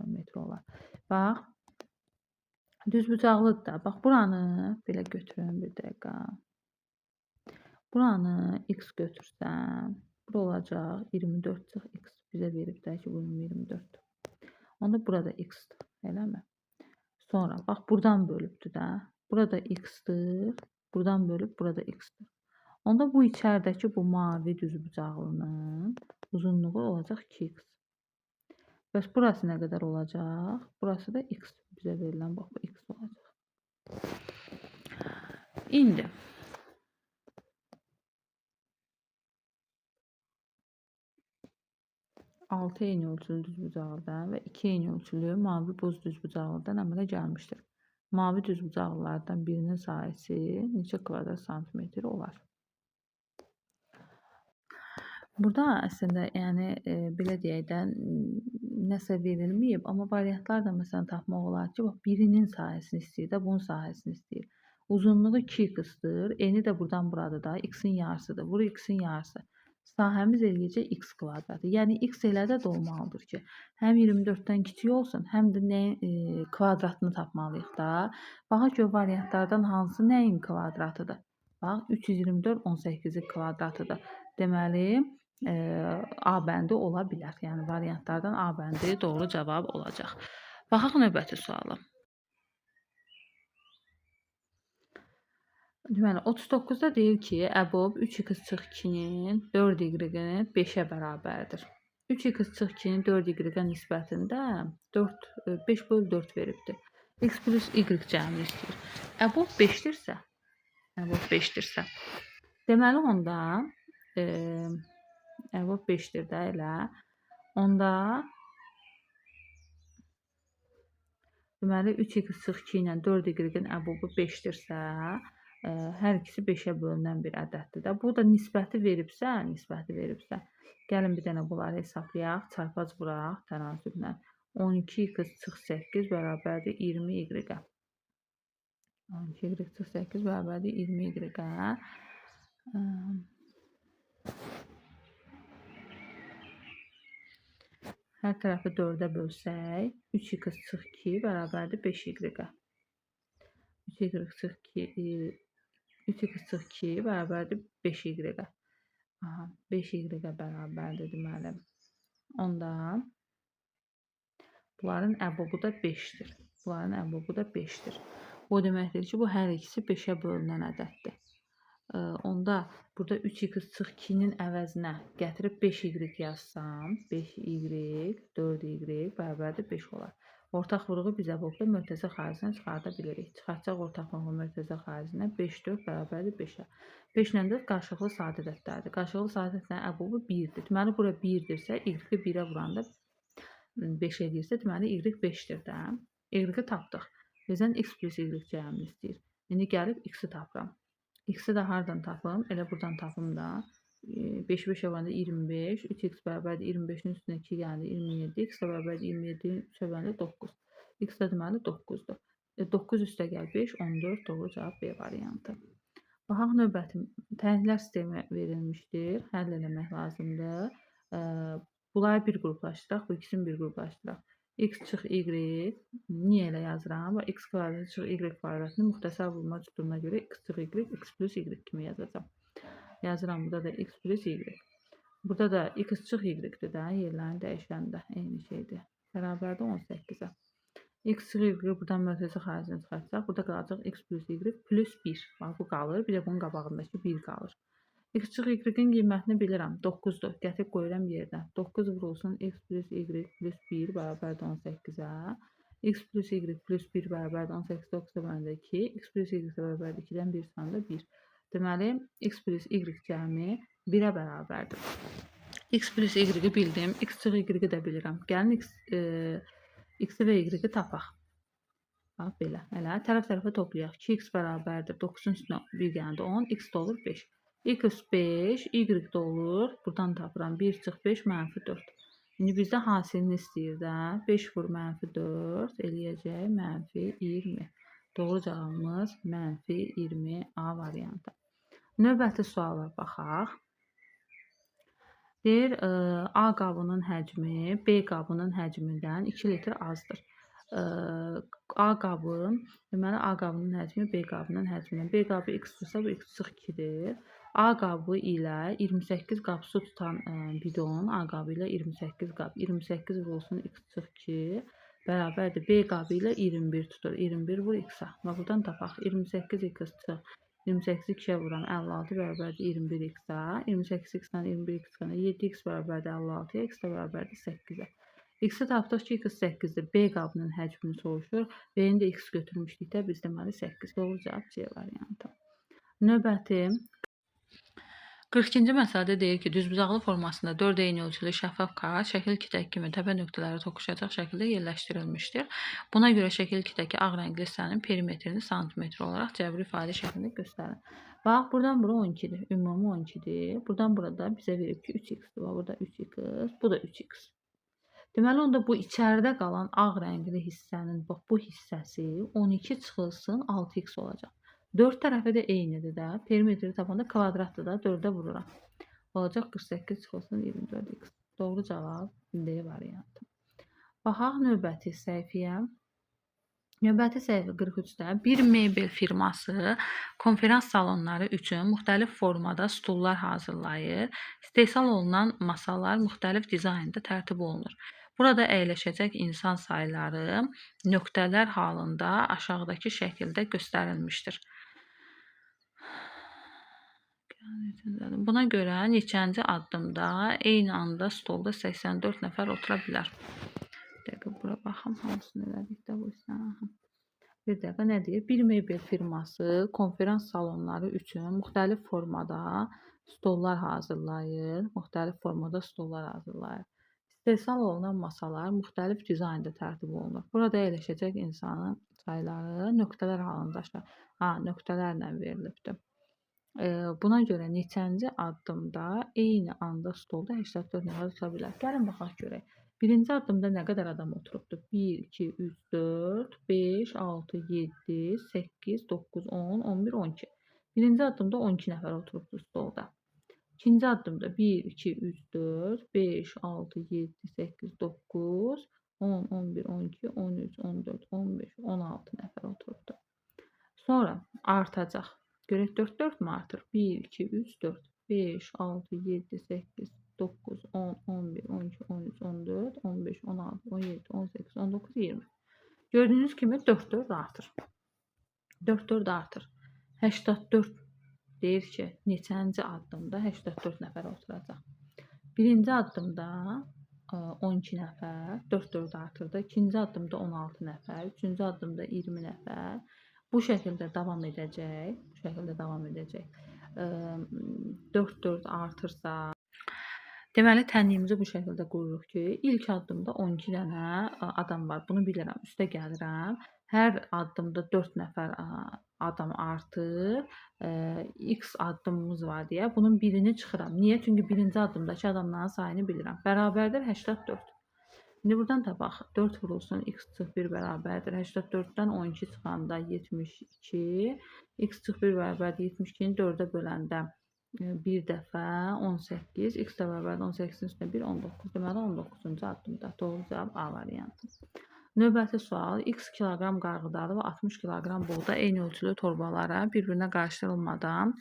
metr olar? Bax, düzbucaqlıdır da. Bax, buranı belə götürün bir dəqiqə. Buranı x götürsəm, bura olacaq 24 çıx x. Bizə verib də ki, bu 24. Onda burada x-dir, eləmi? Sonra, bax, buradan bölübdür də. Burada x-dir, buradan bölüb, burada x-dir. Onda bu içəridəki bu mavi düzbucaqlının uzunluğu olacaq 2x. Bəs burası nə qədər olacaq? Burası da x. Bizə verilən, bax, bu x olacaq. İndi altı eyni ölçülü düzbucaqlıdan və 2 eyni ölçülü mavi boz düzbucaqlıdan əmələ gəlmişdir. Mavi düzbucaqlılardan birinin sahəsi neçə kvadrat santimetr olar? Burada əslində, yəni belə deyək də, nəsə verilməyib, amma variantlar da məsələn tapmaq olar ki, bax, birinin sahəsini istəyir də, bunun sahəsini istəyir. Uzunluğu 2x-dir, eni də buradan buradır da, x-in yarısıdır. Bura x-in yarısı. Sahəmiz eləyəcək x kvadratı. Yəni x elə də olmalıdır ki, həm 24-dən kiçik olsun, həm də nəyin kvadratını tapmalıyıq da. Baxaq ki, variantlardan hansı nəyin kvadratıdır? Bax, 324 18-in kvadratıdır. Deməli, A bəndi ola bilər. Yəni variantlardan A bəndi doğru cavab olacaq. Baxaq növbəti suala. Deməli, 39-da deyir ki, əbob 3x çıx 2-nin 4y-nin 5-ə bərabərdir. 3x çıx 2-nin 4y-ə nisbətində 5 bölü 4 veribdir. X plus y cəmini istəyir. Əbob 5-dirsə, deməli onda əbob 5-dir də elə. Onda deməli 3x çıx 2 ilə 4y-nin əbobu 5-dirsə, hər ikisi 5-ə bölünən bir ədəddir də. Bu da nisbəti veribsə, gəlin bir dənə bunları hesablayaq, çarpaz vuraq tənasüblə. 12x çıx 8 bərabərdir 20y-ə. 12y çıx 8 bərabərdir 20y-ə. Hər tərəfi 4-ə bölsək, 3x çıx 2 bərabərdir 5y-ə. 3x çıx 2 bərabərdir 5y-ə. 5y-ə bərabərdir deməli. Onda bunların əbobu da 5-dir. O deməkdir ki, bu hər ikisi 5-ə bölünən ədəddir. Onda burada 3x çıx 2-nin əvəzinə gətirib 5y yazsam, 5y, 4y bərabərdir 5 olar. Ortaq vuruğu biz əbobda mötərizə xaricinə çıxarda bilirik. Çıxartacaq ortaq vuruğu mötərizə xaricinə 5, 4 bərabərdir 5-ə. 5 ilə 4 qarşılıqlı sadə ədədlərdir. Qarşılıqlı sadə ədədlərin əbobu 1-dir. Deməli, bura 1-dirsə, y-i 1-ə vuranda 5 edirsə, deməli, y 5-dir də. Y-i tapdıq. Bizdən x plus y cəmini istəyir. İndi gəlib x-i tapıram. X-i də hardan tapım? Elə buradan tapım da. 5 5 vuranda 25, 3x bərabərdir 25-in üstünə 2 gəldi 27, x də bərabərdir 27-in 3-ə bölündə 9. X də deməli 9-dur. 9 üstə gəl 5, 14 doğru cavab B variantı. Baxaq növbəti təriflər sistemi verilmişdir. Həll eləmək lazımdır. Bunları bir qruplaşdıraq, bu ikisini bir qruplaşdıraq. X çıx y, niyə elə yazıram? X kvadratı çıx y kvadratını müxtəsər vurma üsuluna görə x çıx y, x plus y kimi yazacağam. Yazıram, burada da x plus y. Burada da x çıx y-dir də, yerlərini dəyişəndə eyni şeydir. Bərabərdir 18-ə. X çıx y buradan mötərizə xaricinə çıxartsaq, burada qalacaq x plus y plus 1. Bax, bu qalır, bir də bunun qabağındakı 1 qalır. X çıx y-in qiymətini bilirəm, 9-dur. Gətirib qoyuram yerdə. 9 vurulsun x plus y plus 1 bərabərdir 18-ə. X plus y plus 1 bərabərdir 18, 9 bölündə 2. X plus y bərabərdir 2-dən 1 sonda 1. Deməli, x plus y cəmi 1-ə bərabərdir. X plus y-i bildim, x çıx y-i də bilirəm. Gəlin x-i və y-i tapaq. Bax, belə. Elə, tərəf-tərəfə toplayaq. 2x bərabərdir, 9-un üstünə 1 gəldi 10, x də olur 5. X 5, y də olur, buradan tapıram. 1 çıx 5, mənfi 4. İndi bizdə hasilini istəyir də. 5 vur mənfi 4, eləyəcək mənfi 20. Doğru cavabımız mənfi 20 A variantı. Növbəti suala baxaq. Deyir, A qabının həcmi B qabının həcmindən 2 litr azdır. A qabı, deməli A qabının həcmi B qabının həcmindən. B qabı x-dirsə, bu x çıx 2-dir. A qabı ilə 28 qab su tutan bidon, A qabı ilə 28 qab. 28 vurulsun x çıx 2 bərabərdir. B qabı ilə 21 tutur. 21 vur x-a. Və buradan tapaq. 28 x çıx. 28 2-yə vuran 56 bərabərdir 21 x-a. 28 x-dən 21 x çıxanda 7x bərabərdir 56-ya. X də bərabərdir 8-ə. X-i tapdıq ki, x 8-dir. B qabının həcmini soruşur. B-ni də x götürmüşdükdə biz deməli 8. Doğru cavab C variantı. Növbəti 42-ci məsələdə deyir ki, düzbucaqlı formasında 4 eyni ölçülü şəffaf kağız şəkil 2-dəki kimi təpə nöqtələri toqquşacaq şəkildə yerləşdirilmişdir. Buna görə şəkil 2-dəki ağ rəngli hissənin perimetrini santimetr olaraq cəbri ifadə şəklində göstərin. Bax, buradan bura 12-dir. Ümumi 12-dir. Buradan burada bizə verib ki, 3x-dir. Burada 3x, bu da 3x. Deməli, onda bu içəridə qalan ağ rəngli hissənin, bax, bu hissəsi 12 çıxılsın 6x olacaq. 4 tərəfi də eynidir də. Perimetri tapanda kvadratdır da. 4-ə vururam. Olacaq 48 çıxılsın 24x. Doğru cavab D variantı. Baxaq növbəti səhifəyə. Növbəti səhifə 43-də bir mebel firması konferans salonları üçün müxtəlif formada stullar hazırlayır. İstehsal olunan masalar müxtəlif dizaynda tərtib olunur. Burada əyləşəcək insan sayları nöqtələr halında aşağıdakı şəkildə göstərilmişdir. Buna görə neçənci addımda eyni anda stolda 84 nəfər otura bilər. Bir dəqiqə bura baxım, hansını elədikdə bu isə. Bir dəqiqə nə deyir? Bir mebel firması konferans salonları üçün müxtəlif formada stollar hazırlayır. Müxtəlif formada stollar hazırlayır. İstehsal olunan masalar müxtəlif dizaynda tərtib olunur. Burada əyləşəcək insanın sayları nöqtələr halında nöqtələrlə verilibdir. Buna görə neçənci addımda eyni anda stolda 84 nəfər otura bilər. Gəlin baxaq görək. Birinci addımda nə qədər adam oturubdur? 1, 2, 3, 4, 5, 6, 7, 8, 9, 10, 11, 12. Birinci addımda 12 nəfər oturubdur stolda. İkinci addımda 1, 2, 3, 4, 5, 6, 7, 8, 9, 10, 11, 12, 13, 14, 15, 16 nəfər oturubdur. Sonra artacaq. Görək 4, 4 mü artır? 1, 2, 3, 4, 5, 6, 7, 8, 9, 10, 11, 12, 13, 14, 15, 16, 17, 18, 19, 20. Gördüyünüz kimi 4, 4 artır. 4, 4 artır. 84 deyir ki, neçənci addımda 84 nəfər oturacaq. Birinci addımda 12 nəfər, 4, 4 artırdı. İkinci addımda 16 nəfər, üçüncü addımda 20 nəfər. Bu şəkildə davam edəcək. 4, 4 artırsa, deməli tənliyimizi bu şəkildə qururuq ki, ilk addımda 12 dənə adam var. Bunu bilirəm, üstə gəlirəm. Hər addımda 4 nəfər adam artır. X addımımız var deyə bunun birini çıxıram. Niyə? Çünki birinci addımdakı adamların sayını bilirəm. Bərabərdir 84. İndi buradan da bax, 4 vurulsun x çıx 1 bərabərdir. 84-dən 12 çıxanda 72. X çıx 1 bərabərdir 72-ni 4-ə böləndə bir dəfə 18. X də bərabərdir 18-in üstünə 1, 19. Deməli 19-cu addımda. Doğru cavab A variantı. Növbəti sual. X kiloqram qarğıdalı və 60 kiloqram buğda eyni ölçülü torbalara bir-birinə qarışdırılmadan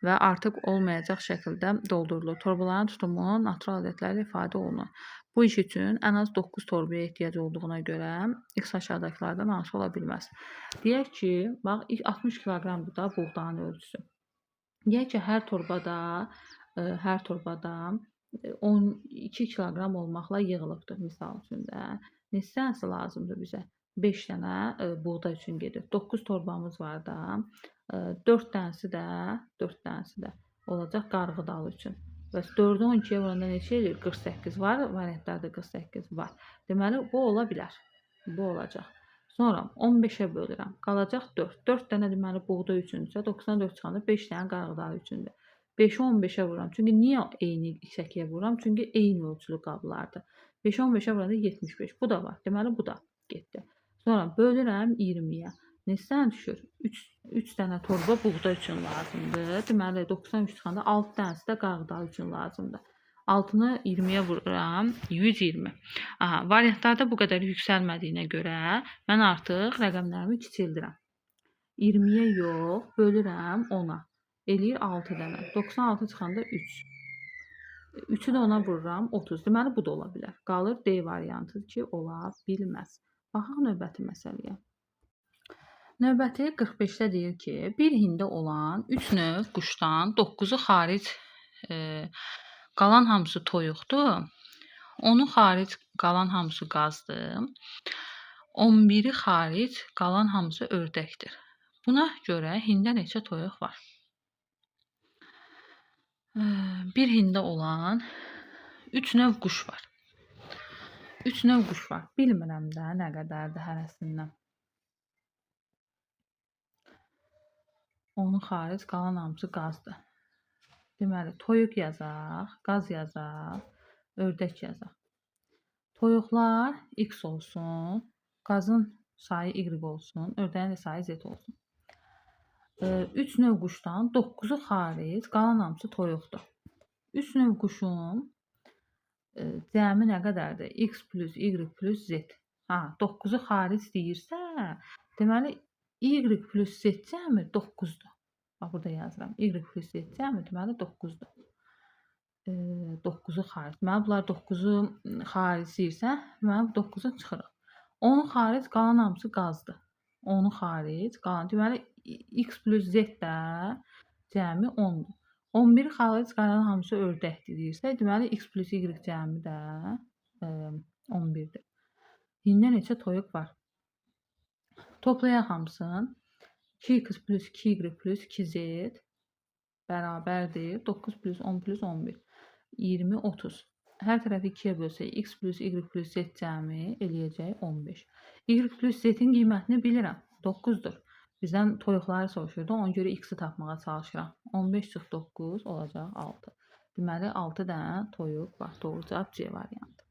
və artıq olmayacaq şəkildə doldurulur. Torbaların tutumu natural ədədlərlə ifadə olunur. Bu iş üçün ən az 9 torbaya ehtiyac olduğuna görə X aşağıdakılardan hansı ola bilməz. Deyək ki, bax 60 kiloqramdır da buğdanın ölçüsü. Deyək ki, hər torbada 12 kiloqram olmaqla yığılıbdır misal üçün də. Neçə dənəsi lazımdır bizə? 5 dənə buğda üçün gedir. 9 torbamız var da. 4 dənəsi də olacaq qarğıdalı üçün. Və 4-ü 12-yə vuranda neçə edir? 48 var. Variantlarda 48 var. Deməli, bu ola bilər. Bu olacaq. Sonra 15-ə bölürəm. Qalacaq 4. 4 dənə deməli buğda üçündürsə, 94 çıxanda 5 dənə qarğıdalı üçündür. 5-i 15-ə vururam. Çünki niyə eyni şəkiyə vururam? Çünki eyni ölçülü qablardır. 5-i 15-ə vuranda 75. Bu da var. Deməli, bu da getdi. Sonra bölürəm 20-yə. Neçə dənə düşür? 3 dənə torba buğda üçün lazımdır. Deməli, 93 çıxanda 6 dənəsi də qarğıdalı üçün lazımdır. 6-nı 20-yə vururam. 120. Variantlarda bu qədər yüksəlmədiyinə görə mən artıq rəqəmlərimi kiçildirəm. 20-yə yox, bölürəm 10-a. eləyir 6 dənə. 96 çıxanda 3. 3-ü də ona vururam 30. Deməli bu da ola bilər. Qalır D variantı ki, ola bilməz. Baxaq növbəti məsələyə. Növbəti 45-də deyir ki, bir hində olan 3 növ quşdan 9-u xaric qalan hamısı toyuqdur. Onu xaric qalan hamısı qazdır. 11-i xaric qalan hamısı ördəkdir. Buna görə hində neçə toyuq var? Bir hində olan 3 növ quş var. 3 növ quş var. Bilmirəm də nə qədərdir hərəsindən. Onun xaric qalan hamısı qazdır. Deməli, toyuq yazaq, qaz yazaq, ördək yazaq. Toyuqlar x olsun, qazın sayı y olsun, ördəyin də sayı z olsun. 3 növ quşdan 9-u xaric qalan hamısı toyuqdur. 3 növ quşun cəmi nə qədərdir? X plus y plus z. 9-u xaric deyirsə, deməli y plus z cəmi 9-dur. Bax, burada yazıram. Y plus z cəmi deməli 9-dur. 9-u xaric. Deməli, bunlar 9-u xaric deyirsə, deməli 9-u çıxırıq. 10-u xaric qalan hamısı qazdır. 10-u xaric qalan. Deməli, x plus z də cəmi 10-dur. 11-i xaric qalan hamısı ördəkdir deyirsə, deməli, x plus y cəmi də 11-dir. Hində neçə toyuq var? Toplayaq hamısını. 2x plus 2y plus 2z bərabərdir. 9 plus 10 plus 11. 20, 30. Hər tərəfi 2-yə bölsək, x plus y plus z cəmi eləyəcək 15. Y plus z-in qiymətini bilirəm. 9-dur. Bizdən toyuqları soruşurdu. Ona görə x-i tapmağa çalışıram. 15 çıx 9 olacaq 6. Deməli, 6 dənə toyuq var. Doğru cavab C variantı.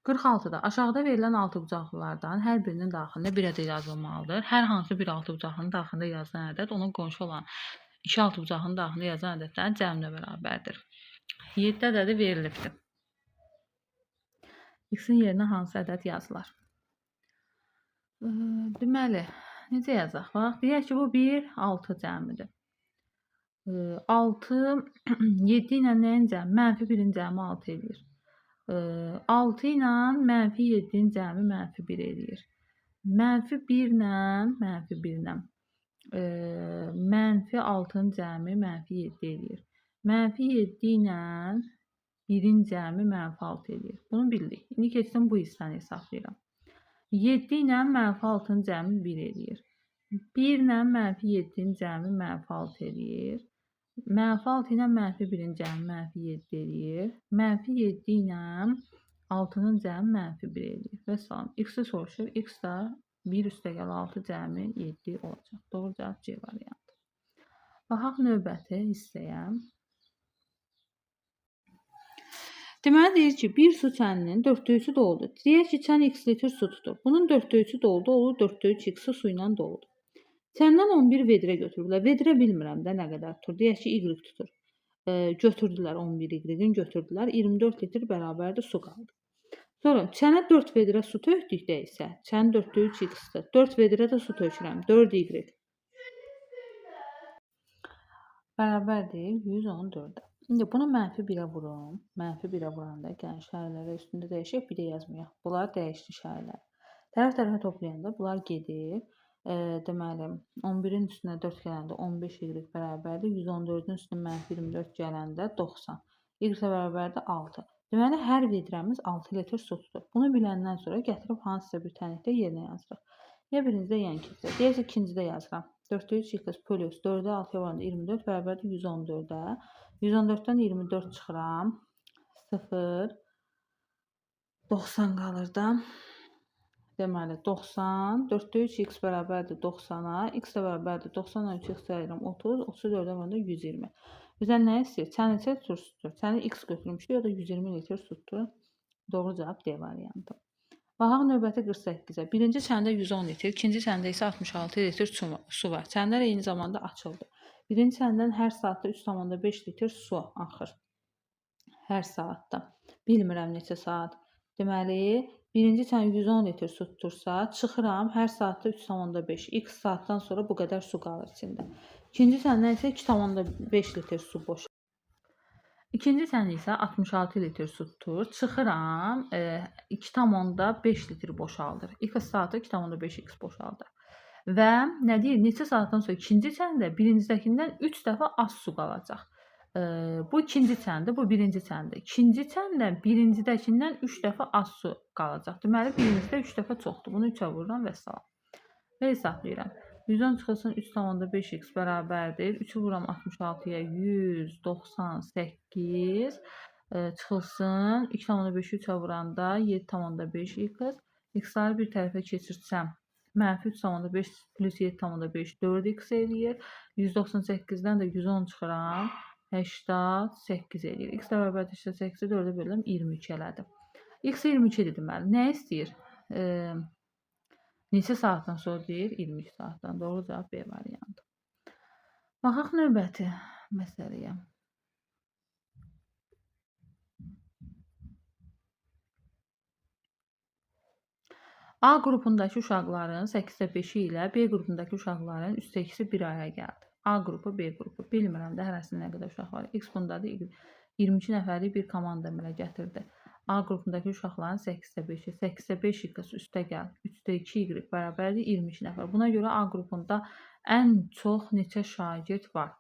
46-da aşağıda verilən altıbucaqlılardan hər birinin daxilində bir ədəd yazılmalıdır. Hər hansı bir altıbucaqlının daxilində yazılan ədəd onun qonşu olan 2 altıbucaqlının daxilində yazılan ədədlərin cəminə bərabərdir. 7 ədədi verilibdir. X-in yerinə hansı ədəd yazılar? Deməli, necə yazaq? Bax, deyək ki, bu 1, 6 cəmidir. 6, 7 ilə nəyin cəmi? Mənfi 1-in cəmi 6 edir. 6 ilə mənfi 7-in cəmi mənfi 1 edir. Mənfi 1 ilə mənfi 1 ilə mənfi 6-nın cəmi mənfi 7 edir. Mənfi 7 ilə 1-in cəmi mənfi 6 edir. Bunu bildik. İndi keçdim bu hissəni hesablayıram. 7 ilə mənfi 6-nın cəmi 1 edir. 1 ilə mənfi 7-in cəmi mənfi 6 edir. Mənfi 6 ilə mənfi 1-in cəmi mənfi 7 edir. Mənfi 7 ilə 6-nın cəmi mənfi 1 edir. Və salam. X-i soruşur. X da 1 üstəgəl 6 cəmi 7 olacaq. Doğru cavab C variantı. Baxaq növbəti hissəyə. Deməli, deyir ki, bir su çəninin 4/3-ü doludur. Deyək ki, çən x litr su tutur. Bunun 4/3-ü doludur, olur 4/3 x-i su ilə doludur. Çəndən 11 vedrə götürüblər. Vedrə bilmirəm də nə qədər tutur. Deyək ki, y tutur. Götürdülər 11 y-in götürdülər. 24 litr bərabərdir su qaldı. Sonra çənə 4 vedrə su tökdükdə isə çənin 4/3 x-dir. 4 vedrə də su tökürəm. 4 y bərabərdir 114-ə. İndi bunu mənfi 1-ə vurum. Mənfi 1-ə vuranda gəlin şərhləri üstündə dəyişək, bir də yazmayaq. Bunlar dəyişdi şərhlər. Tərəf-tərəfə toplayanda bunlar gedir. Deməli, 11-in üstünə 4 gələndə 15 y bərabərdir. 114-ün üstünə mənfi 24 gələndə 90. Y bərabərdir 6. Deməli, hər vedrəmiz 6 litr su tutur. Bunu biləndən sonra gətirib hansısa bir tənlikdə yerinə yazırıq. Ya birincidə, ya ikincidə. Deyəcək, ikincidə yazıram. 4/3 x plus 4-ə 6-ya varanda 24 bərabərdir 114-ə. 114-dən 24 çıxıram. 0, 90 qalır da. Deməli, 90, 4/3 x bərabərdir 90-a. X də bərabərdir 90-a 3 x sayıram 30, 34-ə varanda 120. Bizdən nə istəyir? Çən neçə litr su tutur? Çəni x götürmüşdür, ya da 120 litr su tutur. Doğru cavab D variantı. Baxaq növbəti 48-ə. Birinci çəndə 110 litr, ikinci çəndə isə 66 litr su var. Çənlər eyni zamanda açıldı. Birinci çəndən hər saatda 3,5 litr su axır. Hər saatda. Bilmirəm neçə saat. Deməli, Birinci çən 110 litr su tutursa, çıxıram, hər saatda 3,5. X saatdan sonra bu qədər su qalır içində. İkinci çəndən isə 2,5 litr su boşalır. İkinci çən isə 66 litr su tutur. Çıxıram, 2,5 litr boşaldır. X saatda 2,5 X boşaldır. Və nə deyir? Neçə saatdan sonra ikinci çəndə birincidəkindən 3 dəfə az su qalacaq. Bu ikinci çəndir, bu birinci çəndir. İkinci çəndə birincidəkindən 3 dəfə az su qalacaq. Deməli, birincidə 3 dəfə çoxdur. Bunu 3-ə vururam və salam. Və hesablayıram. 110 çıxılsın 3,5x bərabərdir. 3-ü vururam 66-ya 198 çıxılsın 2,5-i 3-ə vuranda 7,5x. X-ları bir tərəfə keçirsəm, -3,5 plus 7,5 4x eləyir. 198-dən də 110 çıxıram. 88 eləyir. X bərabərdir 88-i 4-ə bölürəm 22 elədim. X 22-dir deməli. Nə istəyir? Neçə saatdan sonra deyir? 22 saatdan. Doğru cavab B variantı. Baxaq növbəti məsələyə. A qrupundakı uşaqların 8-də 5-i ilə B qrupundakı uşaqların 3-də 2-si bir araya gəldi. A qrupu, B qrupu. Bilmirəm də hərəsində nə qədər uşaq var. X bundadır. 22 nəfərlik bir komanda əmələ gətirdi. A qrupundakı uşaqların 8-də 5-i, 8-də 5 y üstə gəl. 3-də 2 y bərabərdir 22 nəfər. Buna görə A qrupunda ən çox neçə şagird var?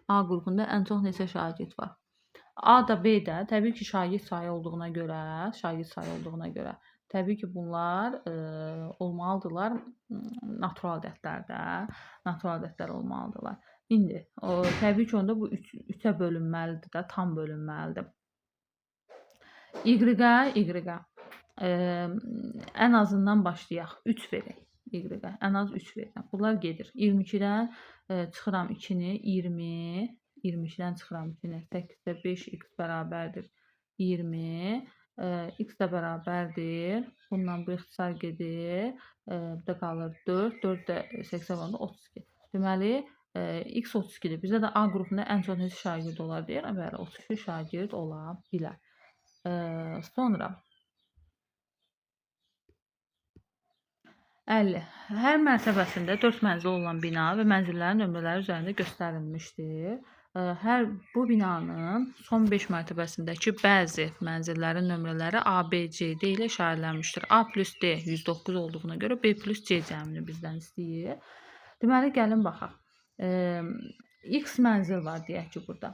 A qrupunda ən çox neçə şagird var? A da B də təbii ki, şagird sayı olduğuna görə, təbii ki, bunlar olmalıdırlar natural ədədlər olmalıdırlar. İndi təbii ki, onda bu 3-ə bölünməlidir də, tam bölünməlidir. Y-ə ən azından başlayaq. 3 verək. Y-ə ən az 3 verirəm. Bunlar gedir. 22-dən çıxıram 2-ni 20, 22-dən çıxıram 2-ni 8-də 5x bərabərdir 20. X də bərabərdir. Bununla bu ixtisar gedir. Bir də qalır 4. 4 də 80 olanda 32. Deməli, X 32-dir. Bizdə də A qrupunda ən çox neçə şagird olar deyir. Bəli, 32 şagird ola bilər. Sonra 50. Hər mərtəbəsində 4 mənzil olan bina və mənzillərin nömrələri üzərində göstərilmişdir. Bu binanın son 5 mərtəbəsindəki bəzi mənzillərin nömrələri A, B, C, D ilə işarələnmişdir. A plus D 109 olduğuna görə B plus C cəmini bizdən istəyir. Deməli, gəlin baxaq. X mənzil var deyək ki, burada.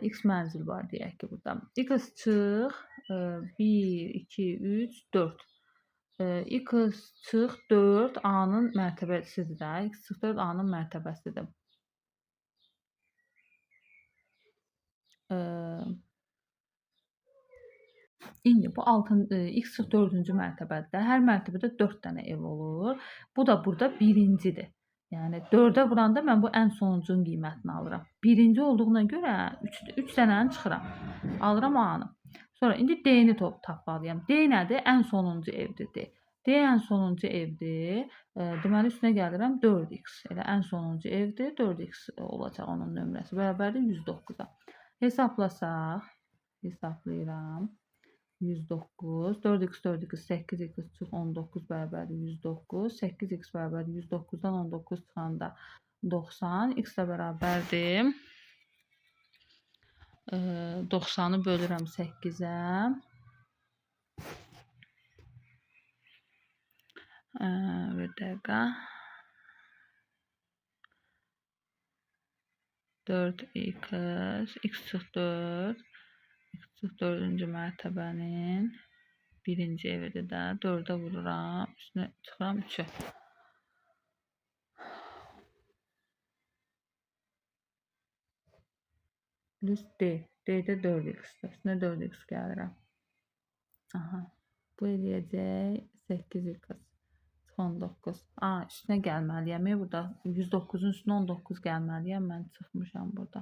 X mənzil var deyək ki, burada. X çıx 1, 2, 3, 4. X çıx 4 A-nın mərtəbəsidir də. X çıx 4 A-nın mərtəbəsidir. İndi bu X çıx 4-cü mərtəbədə. Hər mərtəbədə 4 dənə ev olur. Bu da burada birincidir. Yəni 4-ə vuranda mən bu ən sonuncunun qiymətini alıram. Birinci olduğuna görə 3 dənəni çıxıram. Alıram A-nı. Sonra indi D-ni tapmalıyam. D nədir? Ən sonuncu evdir D. D ən sonuncu evdir. Deməli üstünə gəlirəm 4x. Elə ən sonuncu evdir. 4x olacaq onun nömrəsi. Bərabərdir 109-a. Hesablasaq. Hesablayıram. 109. 4x 8x çıx 19 bərabərdir 109. 8x bərabərdir 109-dan 19 çıxanda 90. X də bərabərdir 90-ı bölürəm 8-ə. Bir dəqiqə. 4x, x çıx 4. X çıx 4-cü mərtəbənin birinci evidir də. 4-ə vururam. Üstünə çıxıram 3-ə. Plus D. D-də 4x-dir. Üstünə 4x gəlirəm. Aha. Bu eləyəcək 8x. 19. Üstünə gəlməliyəm. Burada 109-un üstünə 19 gəlməliyəm. Mən çıxmışam burada.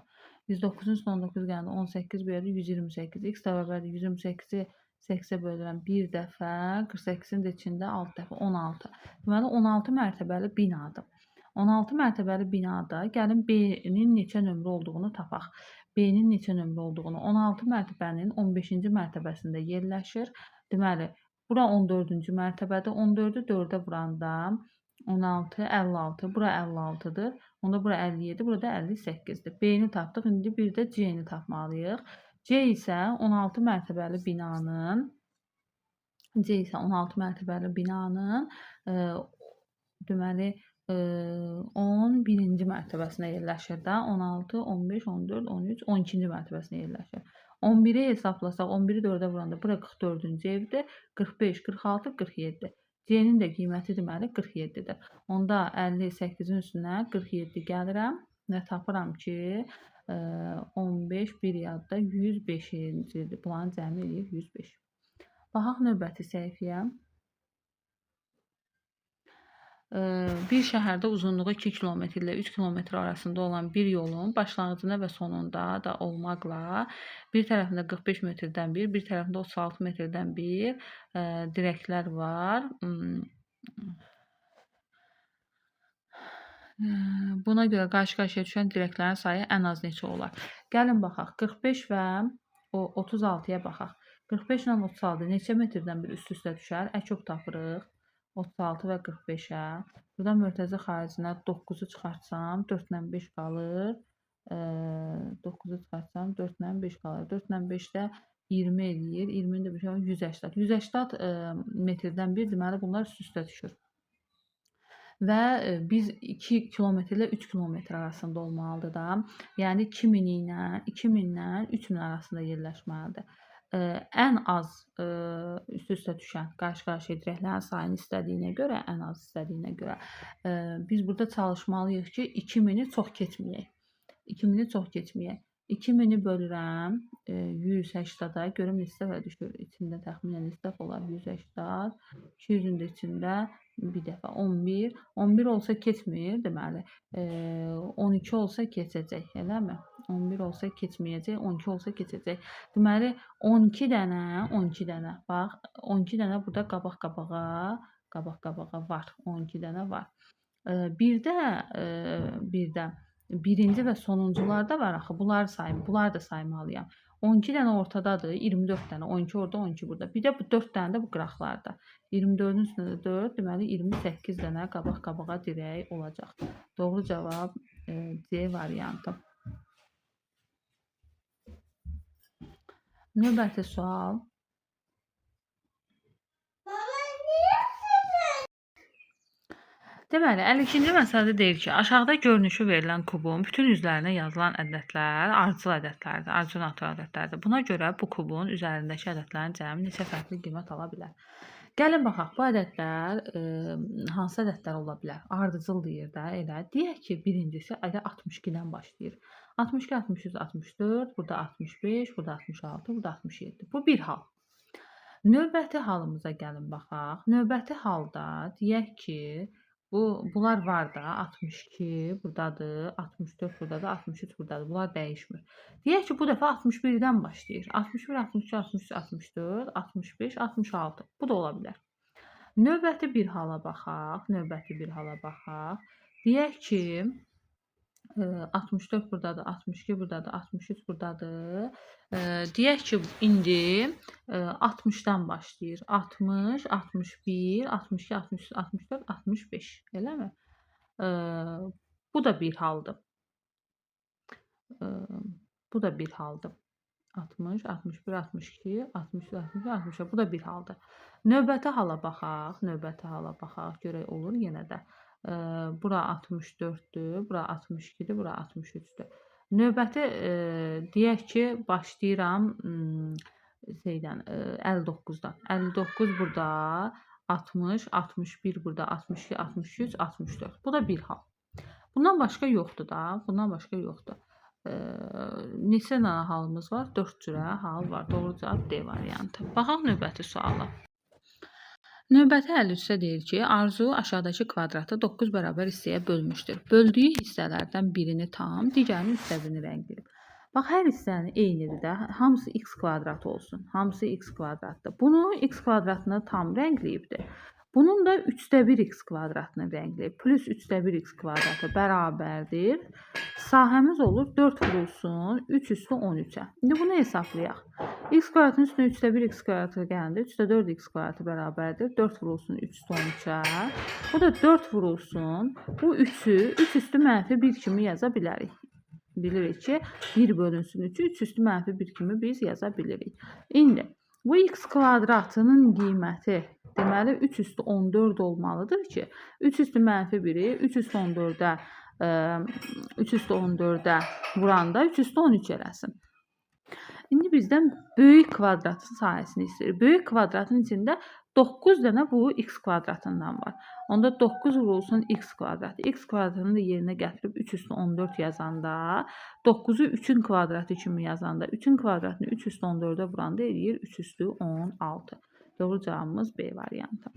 109-un üstünə 19 gələndə 18 bölür 128. X bərabərdir 128-i 8-ə bölürəm 1 dəfə. 48-in də içində 6 dəfə 16. Deməli 16 mərtəbəli binadır. 16 mərtəbəli binada gəlin B-nin neçə nömrə olduğunu tapaq. B-nin neçə nömrə olduğunu 16 mərtəbənin 15-ci mərtəbəsində yerləşir. Deməli Bura 14-cü mərtəbədir. 14-ü 4-ə vuranda 16, 56. Bura 56-dır. Onda bura 57, burada 58-dir. B-ni tapdıq. İndi bir də C-ni tapmalıyıq. C isə 16 mərtəbəli binanın C isə 16 mərtəbəli binanın deməli 11-ci mərtəbəsində yerləşir də. 16, 15, 14, 13, 12-ci mərtəbəsində yerləşir. 11-i hesablasaq, 11-i 4-ə vuranda bura 44-cü evdir. 45, 46, 47. C-nin də qiyməti deməli 47-dir. Onda 58-in üstünə 47 gəlirəm və tapıram ki, 15, bir yadda 105-cidir. Bunların cəmi eləyir 105. Baxaq növbəti səhifəyə. Bir şəhərdə uzunluğu 2 kilometr ilə 3 kilometr arasında olan bir yolun başlanğıcında və sonunda da olmaqla bir tərəfində 45 metrdən bir tərəfində 36 metrdən bir dirəklər var. Buna görə qarşı-qarşıya düşən dirəklərin sayı ən az neçə olar? Gəlin baxaq. 45 və 36-ya baxaq. 45 ilə 36 neçə metrdən bir üst-üstə düşər? Əkub tapırıq. 36 və 45-ə. Buradan mörtəzə xaricinə 9-u çıxartsam, 4 ilə 5 qalır. 9-u çıxartsam, 4 ilə 5 qalır. 4 ilə 5-də 20 eləyir. 20-ni də 180. 180 metrdən bir deməli bunlar üst-üstə düşür. Və biz 2 kilometr ilə 3 kilometr arasında olmalıdır da. Yəni 2000 ilə 3000 arasında yerləşməlidir. Ən az üst-üstə düşən qarşı-qarşıya dirəklərin sayını istədiyinə görə, ən az istədiyinə görə biz burada çalışmalıyıq ki, 2000-i çox keçməyək. 2000-i çox keçməyək. 2000-i bölürəm 180-a, görüm neçə dəfə düşür. İçində təxminən neçə dəfə olar 180. 200-ün də içində bir dəfə 11. 11 olsa keçmir, deməli 12 olsa keçəcək, eləmi? 11 olsa keçməyəcək, 12 olsa keçəcək. Deməli 12 dənə, bax 12 dənə burada qabaq-qabağa var. 12 dənə var. Bir də birinci və sonuncularda var axı. Bunları da saymalıyam. 12 dənə ortadadır, 24 dənə. 12 orada, 12 burada. Bir də bu 4 dənə də bu qıraqlarda. 24-ün üstündə 4, deməli 28 dənə qabaq-qabağa dirək olacaq. Doğru cavab C variantı. Növbəti sual. Deməli, 52-ci məsələdə deyir ki, aşağıda görünüşü verilən kubun bütün üzərinə yazılan ədədlər ardıcıl ədədlərdir, ardıcıl natural ədədlərdir. Buna görə bu kubun üzərindəki ədədlərin cəmi neçə fərqli qiymət ala bilər? Gəlin baxaq, bu ədədlər hansı ədədlər ola bilər? Ardıcıl deyir də, elə. Deyək ki, birincisi 62-dən başlayır. 62, 63, 64, burada 65, burada 66, burada 67. Bu bir hal. Növbəti halımıza gəlin baxaq. Növbəti halda deyək ki, bunlar var da, 62 buradadır, 64 buradadır, 63 buradadır. Bunlar dəyişmir. Deyək ki, bu dəfə 61-dən başlayır. 61, 62, 63, 64, 65, 66. Bu da ola bilər. Növbəti bir hala baxaq. Deyək ki, 64 buradadır, 62 buradadır, 63 buradadır. Deyək ki, indi 60-dan başlayır. 60, 61, 62, 63, 64, 65. Eləmi? Bu da bir haldır. 60, 61, 62, 63, 63, 63. Bu da bir haldır. Növbəti hala baxaq. Görək olur yenə də. Bura 64-dür, bura 62-dir, bura 63-dür. Növbəti deyək ki, başlayıram 59-dan. 59 burada, 60, 61 burada, 62, 63, 64. Bu da bir hal. Bundan başqa yoxdur da. Neçə dənə halımız var? 4 cürə hal var. Doğru cavab D variantı. Baxaq növbəti suala. Növbəti 53-də deyir ki, Arzu aşağıdakı kvadratı 9 bərabər hissəyə bölmüşdür. Böldüyü hissələrdən birini tam, digərini üstəbirini rəngləyib. Bax, hər hissənin eynidir də. Hamısı x kvadrat olsun. Hamısı x kvadratdır. Bunu x kvadratını tam rəngləyibdir. Bunun da 3/1 x kvadratını rəngləyib. Plus 3/1 x kvadratı bərabərdir. Sahəmiz olur 4 vurulsun 3 üstü 13-ə. İndi bunu hesablayaq. X kvadratın üstünə 3/1 x kvadratı gələndə 3/4 x kvadratı bərabərdir. 4 vurulsun 3/13-ə. Bu da 4 vurulsun. Bu 3-ü 3 üstü -1 kimi yaza bilərik. Bilirik ki, 1 bölünsün 3-ü 3 üstü -1 kimi biz yaza bilirik. İndi bu x kvadratının qiyməti deməli 3 üstü 14 olmalıdır ki, 3 üstü -1-i 3 üstü 14-ə 3 üstü 14-ə vuranda 3 üstü 13 eləsin. İndi bizdən böyük kvadratın sahəsini istəyir. Böyük kvadratın içində 9 dənə bu x kvadratından var. Onda 9 vurulsun x kvadratı. X kvadratını da yerinə gətirib 3 üstü 14 yazanda, 9-u 3-ün kvadratı kimi yazanda, 3-ün kvadratını 3 üstü 14-ə vuranda eləyir 3 üstü 16. Doğru cavabımız B variantı.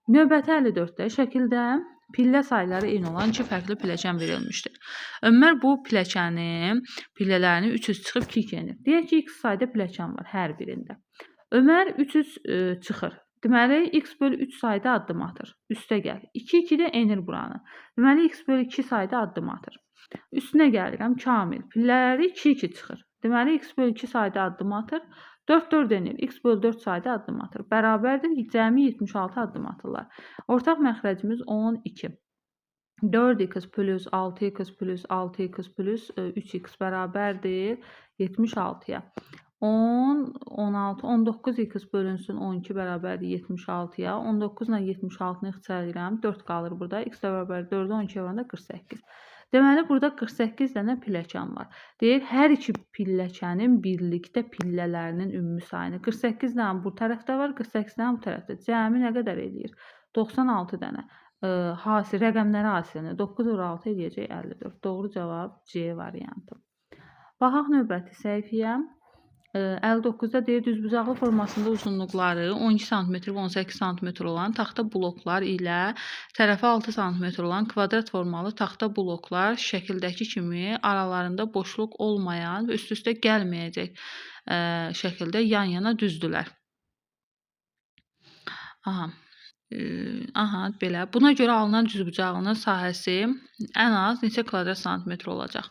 Növbəti 54-də şəkildə pillə sayları eyni olan iki fərqli pilləkən verilmişdir. Ömər bu pilləkənin pillələrini 300 çıxıb 2 enir. Deyək ki, x sayda pilləkən var hər birində. Ömər 300 çıxır. Deməli, x bölü 3 sayda addım atır. Üstə gəl. 2 də enir buranı. Deməli, x bölü 2 sayda addım atır. Üstünə gəlirəm, Kamil. Pillələri 2 çıxır. Deməli, x bölü 2 sayda addım atır. 4 enir. X bölü 4 sayda addım atır. Bərabərdir. Cəmi 76 addım atırlar. Ortaq məxrəcimiz 12. 4x plus 6x plus 6x plus 3x bərabərdir 76-ya. 10, 16, 19x bölünsün 12 bərabərdir 76-ya. 19 ilə 76-nı ixtisarlayıram. 4 qalır burada. X bərabər 4-ü 12 vuranda 48. Deməli, burada 48 dənə pilləkən var. Deyir, hər iki pilləkənin birlikdə pillələrinin ümumi sayını. 48 dənə bu tərəfdə var, 48 dənə bu tərəfdə. Cəmi nə qədər eləyir? 96 dənə. Hasil, rəqəmləri hasilini 9 vur 6 eləyəcək 54. Doğru cavab C variantı. Baxaq növbəti səhifəyə. 59-da deyir, düzbucaqlı formasında uzunluqları 12 sm və 18 sm olan taxta bloklar ilə tərəfi 6 sm olan kvadrat formalı taxta bloklar şəkildəki kimi aralarında boşluq olmayan və üst-üstə gəlməyəcək şəkildə yan-yana düzdülər. Belə. Buna görə alınan düzbucağının sahəsi ən az neçə kvadrat santimetr olacaq?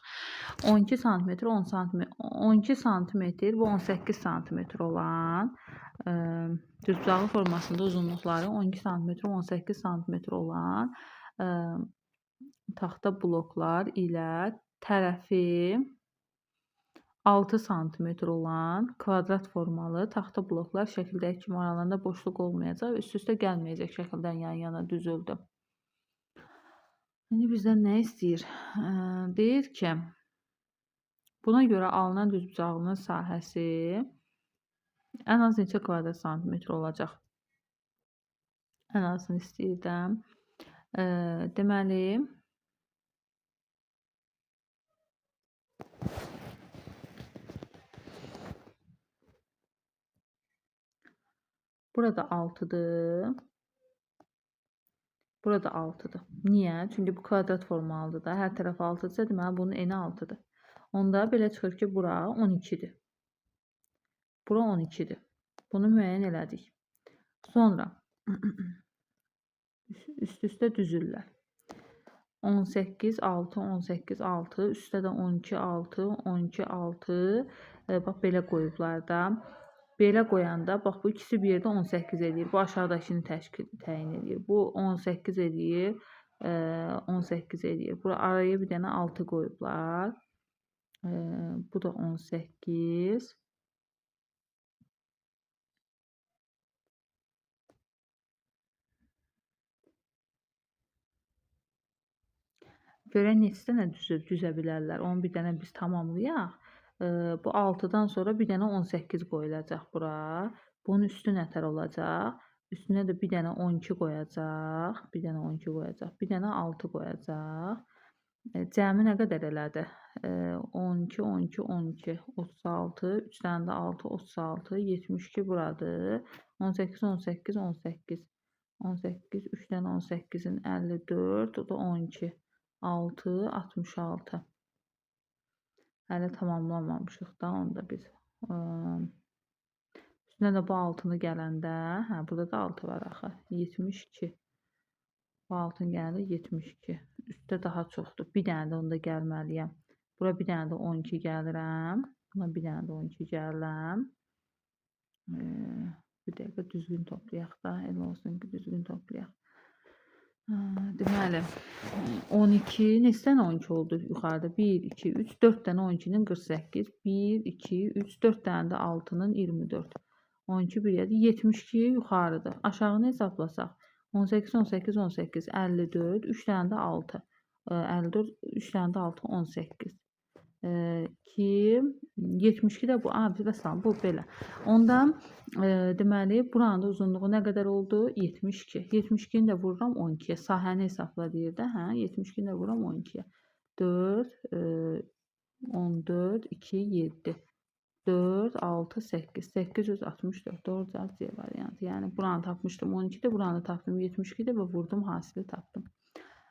12 sm, 10 sm, 12 sm və 18 sm olan düzbucaqlı formasında uzunluqları 12 sm, 18 sm olan taxta bloklar ilə tərəfi 6 sm olan kvadrat formalı taxta bloklar şəkildəki kimi aralarında boşluq olmayacaq və üst-üstə gəlməyəcək şəkildən yan-yana düzüldü. İndi bizdən nə istəyir? Deyir ki, buna görə alınan düzbucağlının sahəsi ən az neçə kvadrat santimetr olacaq? Ən azını istəyirəm. Deməli, burada 6-dır. Burada 6-dır. Niyə? Çünki bu kvadrat formalıdır da. Hər tərəf 6-dırsa, deməli bunun eni 6-dır. Onda belə çıxır ki, bura 12-dir. Bura 12-dir. Bunu müəyyən elədik. Sonra üst-üstə düzürlər. 18, 6, 18, 6. Üstə də 12, 6, 12, 6. Bax, belə qoyublar da. Belə qoyanda, bax, bu ikisi bir yerdə 18 edir. Bu aşağıdakını təyin edir. Bu 18 edir. 18 edir. Bura araya bir dənə 6 qoyublar. Bu da 18. Görək neçə dənə düzə bilərlər. Onu bir dənə biz tamamlayaq. Bu 6-dan sonra bir dənə 18 qoyulacaq bura. Bunun üstü nətər olacaq? Üstünə də bir dənə 12 qoyacaq. Bir dənə 12 qoyacaq. Bir dənə 6 qoyacaq. Cəmi nə qədər elədi? 12, 12, 12, 36. 3 dənə də 6, 36. 72 buradır. 18, 18, 18. 18, 3 dənə 18-in 54. O da 12. 6, 66. Hələ tamamlamamışıq da onda biz. Üstünə də bu 6-nı gələndə, burada da 6 var axı. 72. Bu 6-nı gələndə 72. Üstdə daha çoxdur. Bir dənə də onda gəlməliyəm. Bura bir dənə də 12 gəlirəm. Buna bir dənə də 12 gəlirəm. Bir dəqiqə düzgün toplayaq da, elə olsun ki, düzgün toplayaq. Deməli, 12 neçədən 12 oldu yuxarıda? 1, 2, 3, 4 dənə 12-nin 48. 1, 2, 3, 4 dənə də 6-nın 24. 12 bir yerdə 72 yuxarıdır. Aşağını hesablasaq 18, 18, 18, 54, 3 dənə də 6. 54, 3 dənə də 6, 18. 2, 72 də bu. Bəsəlam, bu belə. Ondan deməli, buranın da uzunluğu nə qədər oldu? 72. 72-ni də vururam 12-yə. Sahəni hesabla deyir də, hə? 72-ni də vururam 12-yə. 4, 14, 2, 7. 4, 6, 8. 864. Doğru cavab C variantı. Yəni, buranı tapmışdım 12-də, buranı tapdım 72-də və vurdum, hasili tapdım.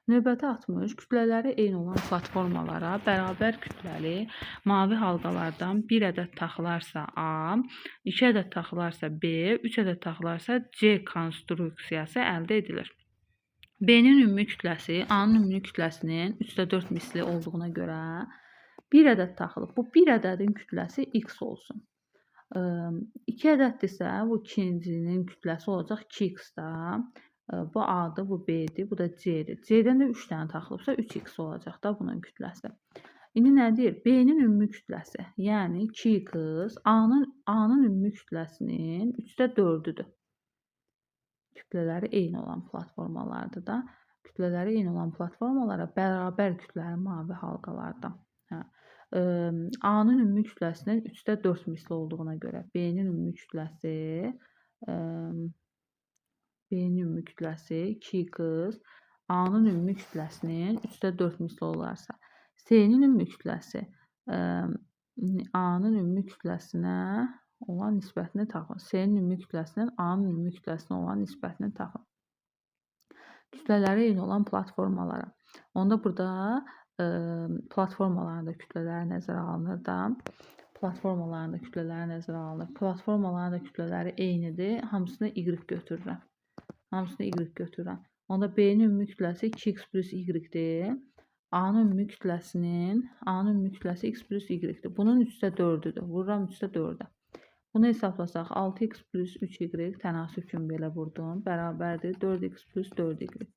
Növbəti 60. Kütlələri eyni olan platformalara bərabər kütləli mavi halqalardan bir ədəd taxılarsa A, 2 ədəd taxılarsa B, 3 ədəd taxılarsa C konstruksiyası əldə edilir. B-nin ümumi kütləsi A-nın ümumi kütləsinin 3/4 misli olduğuna görə bir ədəd taxılıb. Bu bir ədədin kütləsi X olsun. 2 ədəddirsə, bu ikincinin kütləsi olacaq 2X-da. Bu A-dır, bu B-dir, bu da C-dir. C-dən də 3 dənə taxılıbsa 3X olacaq da bunun kütləsi. İndi nə deyir? B-nin ümumi kütləsi, yəni 2X A-nın ümumi kütləsinin 3/4-üdür. Kütlələri eyni olan platformalardır da. Kütlələri eyni olan platformalara bərabər kütləli mavi halqalardan. A-nın ümumi kütləsinin 3/4 misli olduğuna görə B-nin ümumi kütləsi B-nin ümumi kütləsi 2X A-nın ümumi kütləsinin 3/4 misli olarsa, C-nin ümumi kütləsi A-nın ümumi kütləsinə olan nisbətini tapın. C-nin ümumi kütləsinin A-nın ümumi kütləsinə olan nisbətini tapın. Kütlələri eyni olan platformalara. Onda burada platformaların da kütlələri nəzərə alınır da. Platformaların da kütlələri nəzərə alınır. Platformaların da kütlələri eynidir. Hamısını Y götürürəm. Hamısını Y götürürəm. Onda B-nin ümumi kütləsi 2X plus Y-dir. A-nın ümumi kütləsi X plus Y-dir. Bunun 3/4-üdür. Vururam 3/4-ə. Bunu hesablasaq 6X plus 3Y tənasüb kimi belə vurdum. Bərabərdir 4X plus 4Y.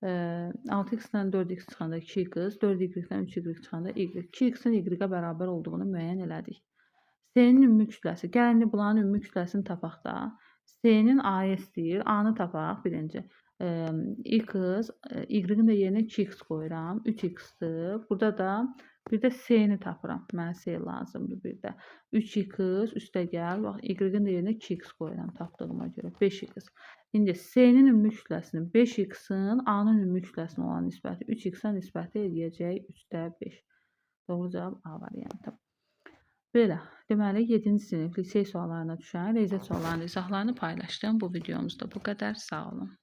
6X-dən 4X çıxanda 2X, 4Y-dən 3Y çıxanda Y. 2X-in Y-ə bərabər olduğunu müəyyən elədik. C-nin ümumi kütləsi. Gəlin bunların ümumi kütləsini tapaq da. C-nin A-ya istəyir. A-nı tapaq birinci. X, Y-in də yerinə 2X qoyuram. 3X-dir. Burada da bir də C-ni tapıram. Mənə C lazımdır bir də. 3X üstə gəl. Bax, Y-in də yerinə 2X qoyuram tapdığıma görə. 5X. İndi C-nin ümumi kütləsinin 5X-in A-nın ümumi kütləsinə olan nisbəti 3X-ə nisbəti eləyəcək 3/5. Doğru cavab A variantı. Belə, deməli 7-ci sinif lisey suallarına düşən riyaziyyat suallarının izahlarını paylaşdım. Bu videomuzda bu qədər. Sağ olun.